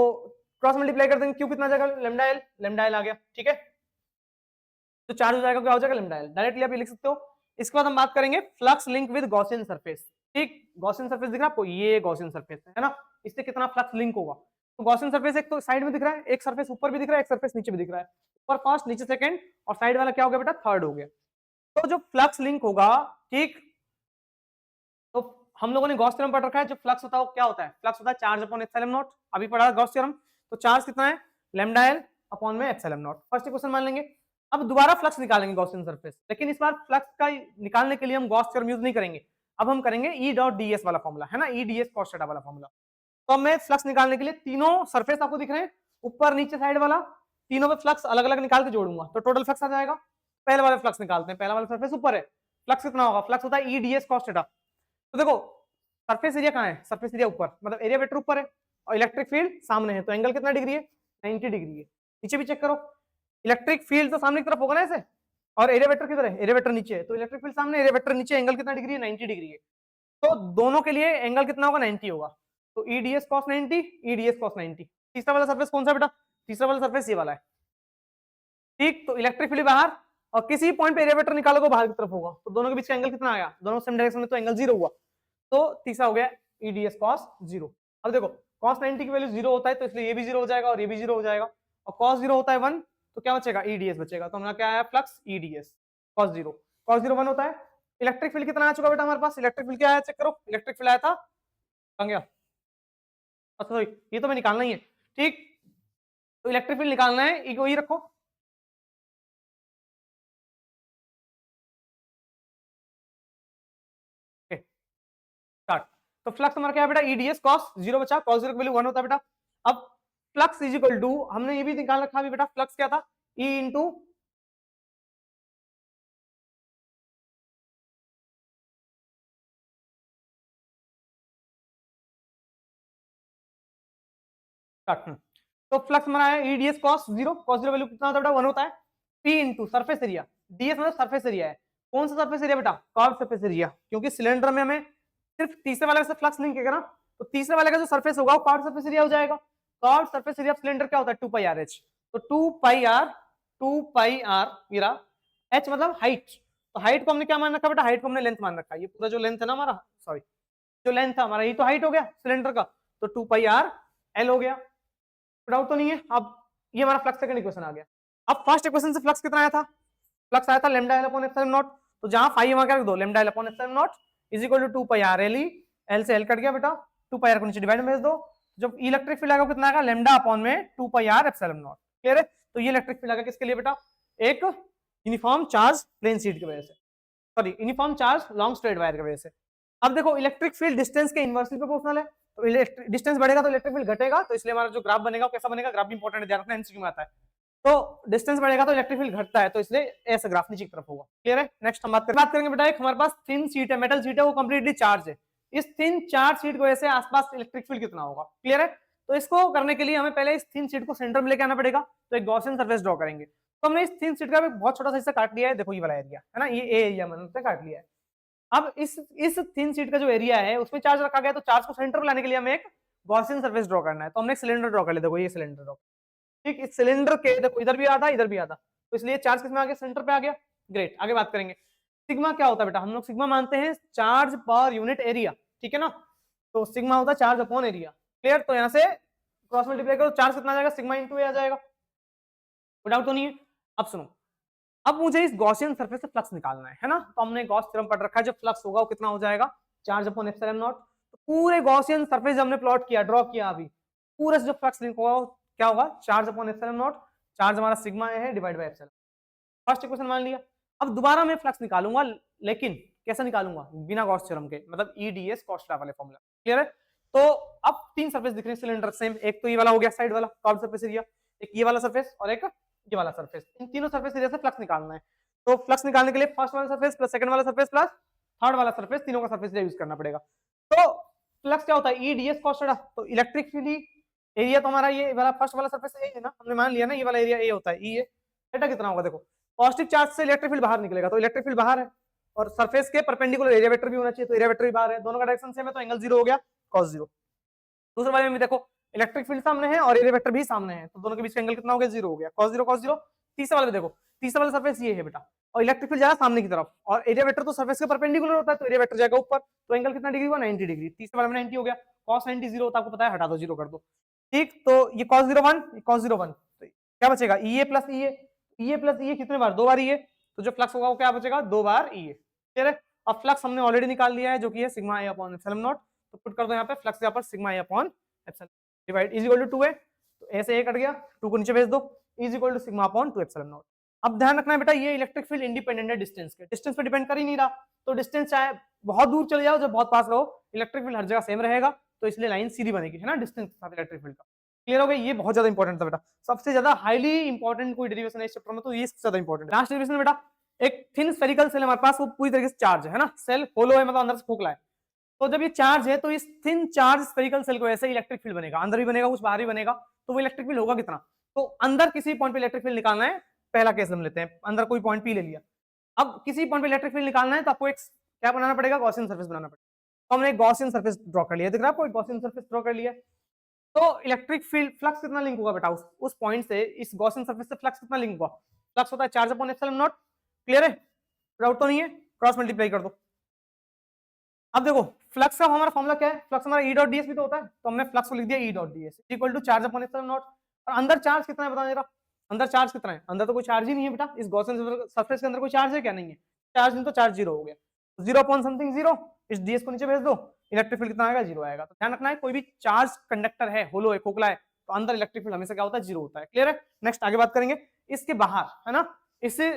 क्रॉस मल्टीप्लाई कर देंगे, क्यू कितना जाएगा, लेमडा एल, लेमडा एल आ गया, ठीक है। तो चार्ज हो जाएगा, क्या हो जाएगा, लेमडा एल, डायरेक्टली आप ये लिख सकते हो। इसके बाद हम बात करेंगे flux link with Gaussian surface. ठीक, गॉसियन सरफेस दिख रहा है आपको, ये गॉसियन सरफेस है ना, इससे कितना फ्लक्स लिंक होगा। तो गॉसियन सरफेस एक तो साइड में दिख रहा है, एक सरफेस ऊपर भी दिख रहा है, एक सरफेस नीचे भी दिख रहा है, ऊपर फर्स्ट नीचे सेकंड, और साइड वाला क्या हो गया बेटा, थर्ड हो गया। तो जो फ्लक्स लिंक होगा, ठीक, तो हम लोगों ने गॉस थ्योरम पढ़ रखा है, जो फ्लक्स होता है वो क्या होता है, फ्लक्स होता है चार्ज अपॉन एप्सिलॉन नॉट, अभी पढ़ा गॉस थ्योरम। तो चार्ज कितना है, लैम्डा एल अपॉन में एप्सिलॉन नॉट, फर्स्ट इक्वेशन मान लेंगे। अब दोबारा फ्लक्स निकालेंगे गॉसियन सरफेस, लेकिन इस बार फ्लक्स का निकालने के लिए हम गॉस थ्योरम यूज नहीं करेंगे, अब हम करेंगे ई डॉट डीएस वाला फॉर्मूला है ना, ई डीएस कॉस थीटा वाला फॉर्मूला। तो अब मैं फ्लक्स निकालने के लिए तीनों सरफेस आपको दिख रहे हैं, ऊपर नीचे साइड वाला, तीनों पे फ्लक्स अलग अलग निकाल के जोड़ूंगा तो टोटल फ्लक्स आ जाएगा। पहले वाले फ्लक्स निकालते हैं, पहला वाला सरफेस ऊपर है, फ्लक्स कितना होगा, फ्लक्स होता है ई डीएस कॉस थीटा। तो देखो सरफेस एरिया कहाँ है, सरफेस एरिया ऊपर, मतलब एरिया वेक्टर ऊपर है, और इलेक्ट्रिक फील्ड सामने है, तो एंगल कितना डिग्री है, 90 डिग्री है। नीचे भी चेक करो, इलेक्ट्रिक फील्ड तो सामने की तरफ होगा ना ऐसे, और एरिया वेक्टर किधर है, एरिया वेक्टर नीचे है, तो इलेक्ट्रिक फील्ड सामने, एरिया वेक्टर नीचे, एंगल कितना डिग्री है, 90 डिग्री है। तो दोनों के लिए एंगल कितना होगा, 90 होगा। तो E D S cos 90, E D S cos 90। तीसरा वाला सरफेस कौन सा बेटा, तीसरा वाला सरफेस ये वाला है, ठीक। तो इलेक्ट्रिक फील्ड बाहर, और किसी पॉइंट पे एरिया वेक्टर निकालोगे बाहर की तरफ होगा, तो दोनों के बीच का एंगल कितना आया, दोनों सेम डायरेक्शन में, तो एंगल 0 हुआ। तो तीसरा हो गया ईडीएस कॉस 0। अब देखो कॉस 90 की वैल्यू 0 होता है, तो इसलिए ये भी 0 हो जाएगा और ये भी 0 हो जाएगा, और कॉस 0 होता है 1, तो क्या बचेगा, ईडीएस बचेगा। तो हमारा क्या आया, फ्लक्स ईडीएस कॉस 0, कॉस 0 1 होता है। इलेक्ट्रिक फील्ड कितना आ चुका बेटा हमारे पास, इलेक्ट्रिक फील्ड क्या आया चेक करो, इलेक्ट्रिक फील्ड आया था, कहां गया, अच्छा सॉरी ये तो मैं निकालना ही है, ठीक। तो इलेक्ट्रिक फील्ड निकालना है, वही रखो, स्टार्ट। तो फ्लक्स हमारा क्या है बेटा, ईडीएस कॉस जीरो बचा, कॉस जीरो की वैल्यू 1 होता है बेटा। अब फ्लक्स इज इक्वल टू, हमने ये भी निकाल रखा है बेटा, फ्लक्स क्या था, ई इंटू तो फ्लक्स हमारा है EDS cos zero, cos zero value कितना होता है बेटा, 1 होता है, P into surface area, DS मतलब सरफेस एरिया है, कौन सा सरफेस एरिया बेटा, कर्व सरफेस एरिया, क्योंकि सिलेंडर में हमें सिर्फ तीसरे वाले से फ्लक्स लिंक है ना, तो तीसरे वाले का जो सरफेस होगा वो कर्व सरफेस एरिया हो जाएगा। Curve surface area of cylinder क्या होता है, 2 पाई आर एच, तो 2 पाई आर मेरा एच मतलब हाइट, तो हाइट को हमने क्या मान रखा बेटा, हाइट को हमने लेंथ मान रखा है, ये पूरा जो लेंथ है ना हमारा, सॉरी जो लेंथ था हमारा, ये तो हाइट हो गया सिलेंडर का, तो 2 पाई आर एल हो गया, डाउट तो नहीं है। अब ये हमारा फ्लक्स सेकंड इक्वेशन आ गया। अब फर्स्ट इक्वेशन से फ्लक्स कितना आया था, फ्लक्स आया था lambda L upon epsilon naught, तो जहां फाई वहां क्या रख दो, lambda L upon epsilon naught is equal to 2 pi R L E, L से एल कट गया बेटा, 2 पाई आर को नीचे डिवाइड में भेज दो, जब इलेक्ट्रिक फील्ड आएगा कितना आएगा, लैम्डा अपॉन में 2 pi are epsilon naught, clear है। तो ये इलेक्ट्रिक फील्ड आएगा किसके लिए बेटा, एक यूनिफॉर्म चार्ज प्लेन शीट की वजह से, sorry uniform charge long straight wire की वजह से। अब देखो इलेक्ट्रिक फील्ड डिस्टेंस के इनवर्सली प्रोपोर्शनल है, तो डिस्टेंस बढ़ेगा तो इलेक्ट्रिक फील्ड घटेगा, तो इसलिए हमारा जो ग्राफ बनेगा वो कैसा बनेगा, ग्राफ भी इंपॉर्टेंट है, ध्यान रखना एमसीक्यू में आता है। तो डिस्टेंस बढ़ेगा तो इलेक्ट्रिक फील्ड घटता है, तो इसलिए ऐसा ग्राफ नीचे की तरफ होगा, क्लियर है। नेक्स्ट हम बात करेंगे बेटा, एक हमारे पास थिन शीट है, मेटल शीट है, वो कंप्लीटली चार्ज है, इस थिन चार्ज शीट की वजह से आसपास इलेक्ट्रिक फील्ड कितना होगा, क्लियर है। तो इसको करने के लिए हमें पहले इस थिन शीट को सेंटर में लेके आना पड़ेगा, तो एक गॉसियन सरफेस ड्रॉ करेंगे। तो हमने इस थिन शीट का एक बहुत छोटा सा हिस्सा काट लिया है, देखो ये वाला एरिया है ना, ये ए एरिया मैंने काट लिया है। अब इस थिन शीट का जो एरिया है उसमें चार्ज रखा गया, तो चार्ज को सेंटर में लाने के लिए हमें एक गॉसियन सरफेस ड्रॉ करना है, तो हमने एक सिलेंडर ड्रॉ कर लिया, देखो ये सिलेंडर ड्रॉ, ठीक, इस सिलेंडर के देखो इधर भी आता इधर भी आता, तो इसलिए चार्ज किसमें आ गया, सेंटर पे आ गया, ग्रेट। आगे बात करेंगे सिग्मा क्या होता है बेटा, हम लोग सिग्मा मानते हैं चार्ज पर यूनिट एरिया, ठीक है ना, तो सिग्मा होता है चार्ज अपॉन एरिया, क्लियर। तो यहाँ से क्रॉस मल्टीप्लाई करो, चार्ज कितना आ जाएगा, सिग्मा इंटू ए आ जाएगा, कोई डाउट तो नहीं है। अब सुनो, अब मुझे इस गॉसियन सरफेस से फ्लक्स निकालना है ना, तो हमने गॉस थ्योरम पढ़ रखा है, जो फ्लक्स होगा वो कितना हो जाएगा, चार्ज अपॉन एप्सिलॉन नॉट। तो पूरे गॉसियन सरफेस हमने प्लॉट किया, ड्रॉ किया, अभी पूरे से जो फ्लक्स लिंक होगा वो क्या होगा, charge upon epsilon not, charge हमारा सिग्मा है divide by epsilon, first equation मान लिया। अब दोबारा मैं फ्लक्स निकालूंगा, लेकिन कैसा निकालूंगा, बिना गॉस थ्योरम के, मतलब ईडीएस कॉस्टा वाले फॉर्मूला, क्लियर है। तो अब तीन सरफेस दिख रहे हैं सिलेंडर सेम, एक तो ये वाला हो गया साइड वाला कर्व सरफेस एरिया, एक ये वाला सरफेस और एक ये वाला सरफेस, इन तीनों सरफेस एरिया से फ्लक्स निकालना है। तो फ्लक्स निकालने के लिए फर्स्ट वाला सरफेस प्लस सेकंड वाला सरफेस प्लस थर्ड वाला सरफेस, तीनों का सरफेस एरिया यूज करना पड़ेगा। तो फ्लक्स क्या होता है, ईडीएस कॉस थीटा, तो इलेक्ट्रिक फील्ड एरिया तो हमारा ये वाला फर्स्ट वाला सरफेस ए है ना, हमने मान लिया ना ये वाला एरिया ए होता है, ई है, थीटा कितना होगा, देखो पॉजिटिव चार्ज से इलेक्ट्रिक फील्ड बाहर निकलेगा, तो इलेक्ट्रिक फील्ड बाहर है, और सरफेस के परपेंडिकुलर एरिया वेक्टर भी होना चाहिए, तो एरिया वेक्टर भी बाहर है, दोनों का डायरेक्शन सेम है, तो एंगल जीरो हो गया, कॉस जीरो। दूसरे वाले में भी देखो इलेक्ट्रिक फील्ड सामने है और एरिया वेक्टर भी सामने है, तो दोनों के बीच का एंगल कितना हो गया, जीरो हो गया, कॉस जीरो कॉस जीरो। तीसरे वाले में देखो, तीसरा वाला सरफेस ये है बेटा, और इलेक्ट्रिक फील्ड जा रहा है सामने की तरफ, और एरिया वेक्टर तो सरफेस के परपेंडिकुलर होता है, तो एरिया वेक्टर जाएगा ऊपर, तो एंगल कितना डिग्री हुआ, 90 डिग्री, तीसरे वाले में 90 हो गया, cos 90 जीरो होता है, आपको पता है, हटा दो, जीरो कर दो, ठीक। तो ये cos 0 1, cos 0 1, तो क्या बचेगा, EA प्लस EA कितने बार, दो बार EA, तो जो फ्लक्स होगा वो क्या बचेगा, दो बार EA, ठीक है। अब फ्लक्स हमने ऑलरेडी निकाल लिया है, जो कि है sigma A upon epsilon naught, तो पुट कर दो यहाँ पे, फ्लक्स यहाँ पर sigma A upon epsilon divide is equal to 2 है, तो ऐसे ए कट गया, 2 को नीचे भेज दो, is equal to sigma upon 2 epsilon naught. अब ध्यान रखना है बेटा, ये इलेक्ट्रिक फील्ड इंडिपेंडेंट है डिस्टेंस के, डिस्टेंस पे डिपेंड कर ही नहीं रहा, तो डिस्टेंस चाहे बहुत दूर चले जाओ, जब बहुत पास रहो, इलेक्ट्रिक फील्ड हर जगह सेम रहेगा, तो इसलिए लाइन सीधी बनेगी, है ना, डिस्टेंस के साथ इलेक्ट्रिक फील्ड का, क्लियर हो गया। ये बहुत ज्यादा इंपॉर्टेंट था बेटा, सबसे ज्यादा हाईली इंपॉर्टेंट कोई डेरिवेशन है इस चैप्टर में, तो ये सबसे ज्यादा इंपॉर्टेंट है। लास्ट डेरिवेशन बेटा, एक थिन स्फेरिकल सेल हमारे पास, वो पूरी तरीके से चार्ज है ना, सेल होलो है, मतलब अंदर से खोखला है, तो जब ये चार्ज है, तो इस थिन चार्ज स्फेरिकल सेल को ऐसे इलेक्ट्रिक फील्ड बनेगा, अंदर भी बनेगा कुछ बाहर भी बनेगा, तो वो इलेक्ट्रिक फील्ड होगा कितना, तो अंदर किसी पॉइंट पे इलेक्ट्रिक फील्ड निकालना है, पहला केस हम लेते हैं, अंदर कोई पॉइंट पी ले लिया, अब किसी पॉइंट पे इलेक्ट्रिक फील्ड निकालना है, तो आपको एक क्या बनाना पड़ेगा, गॉसियन सरफेस बनाना पड़ेगा, तो हमने एक गॉसियन सरफेस ड्रॉ कर लिया, दिख रहा है आपको, एक गॉसियन सरफेस ड्रॉ कर लिया, तो इलेक्ट्रिक फील्ड फ्लक्स कितना लिंक होगा बेटा, उस पॉइंट से इस गॉसियन सरफेस से फ्लक्स कितना लिंक होगा, फ्लक्स होता है charge upon epsilon naught, clear है, डाउट तो नहीं है, क्रॉस मल्टीप्लाई कर दो। अब देखो फ्लक्स का हमारा फॉर्मूला क्या है, फ्लक्स हमारा ई डॉट डीएस भी तो होता है, तो हमने फ्लक्स को लिख दिया E dot DS equal to charge upon epsilon naught, और अंदर चार्ज कितना है बता जरा, अंदर चार्ज कितना है, अंदर तो कोई चार्ज ही नहीं है बेटा, इस गॉसियन सरफेस के अंदर कोई चार्ज है क्या, नहीं है, चार्ज नहीं, तो चार्ज जीरो हो गया, जीरो अपॉन समथिंग जीरो, इस डीएस को नीचे भेज दो, इलेक्ट्रिक फील्ड कितना आएगा, जीरो आएगा। तो ध्यान रखना है, कोई भी चार्ज कंडक्टर है, होलो है, खोखला है, तो अंदर इलेक्ट्रिक फील्ड हमेशा क्या होता है, जीरो होता है, क्लियर है। नेक्स्ट आगे बात करेंगे, इसके बाहर है ना, इससे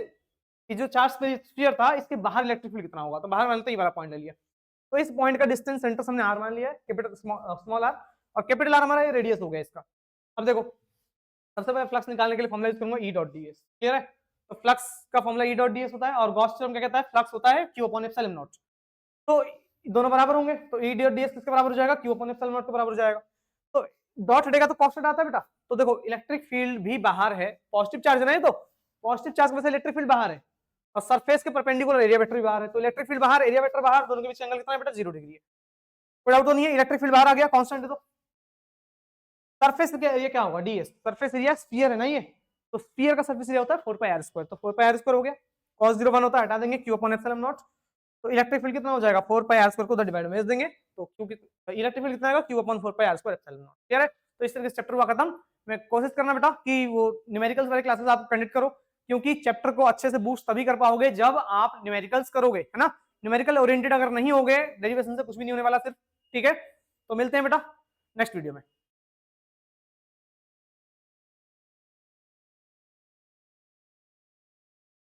जो चार्ज स्फीयर था, इसके बाहर इलेक्ट्रिक फील्ड कितना होगा, तो बाहर मैंने तो ये वाला पॉइंट ले लिया, तो इस पॉइंट का डिस्टेंस सेंटर से हमने आर मान लिया है, कैपिटल स्मॉल आर, और कैपिटल आर हमारा ये रेडियस हो गया इसका। अब देखो सबसे पहले फ्लक्स निकालने के लिए फॉर्मुला यूज करूंगा E dot D S, clear है। तो फ्लक्स का formula E dot D S होता है, और गॉस थ्योरम क्या कहता है, फ्लक्स होता है क्यू अपॉन एप्सिलॉन नॉट। तो दोनों बराबर होंगे, तो ई डॉट डी एस किसके बराबर हो जाएगा, क्यू अपॉन एप्सिलॉन नॉट के बराबर हो जाएगा। तो डॉट हटेगा तो कांस्टेंट आता है बेटा। तो देखो इलेक्ट्रिक फील्ड भी बाहर है, पॉजिटिव चार्ज है ना, ये तो पॉजिटिव चार्ज की वजह से इलेक्ट्रिक फील्ड बाहर है, और सरफेस के परपेंडिकुलर एरिया वेक्टर भी बाहर है। तो इलेक्ट्रिक फील्ड बाहर, एरिया वेक्टर बाहर, दोनों के बीच एंगल कितना है बेटा, 0 डिग्री है। कोई डाउट तो नहीं है, इलेक्ट्रिक फील्ड बाहर आ गया, कांस्टेंट है। तो सरफेस एरिया क्या होगा, डीएस, सरफेस एरिया स्फीयर है ना ये, तो स्फीयर का सरफेस एरिया होता है 4 पाई आर स्क्वायर, तो 4 पाई आर स्क्वायर हो गया, cos 0 1 होता है, हटा देंगे, क्यू अपॉन एप्सिलॉन नॉट। तो इलेक्ट्रिक फील्ड कितना हो जाएगा, 4 पाई आर स्क्वायर को उधर डिवाइड में भेज देंगे, तो क्योंकि इलेक्ट्रिक फील्ड कितना आएगा, Q upon 4 pi R square epsilon naught, clear है। तो इस तरीके से चैप्टर हुआ खत्म। मैं कोशिश करना बेटा कि वो न्यूमेरिकल्स वाले क्लासेस आप कंडक्ट करो, क्योंकि चैप्टर को अच्छे से बूस्ट तभी कर पाओगे जब आप न्यूमेरिकल्स करोगे, है ना। न्यूमेरिकल ओरिएंटेड अगर नहीं होगे, डेरिवेशन से कुछ भी नहीं होने वाला सिर्फ, ठीक है। तो मिलते हैं बेटा नेक्स्ट वीडियो में।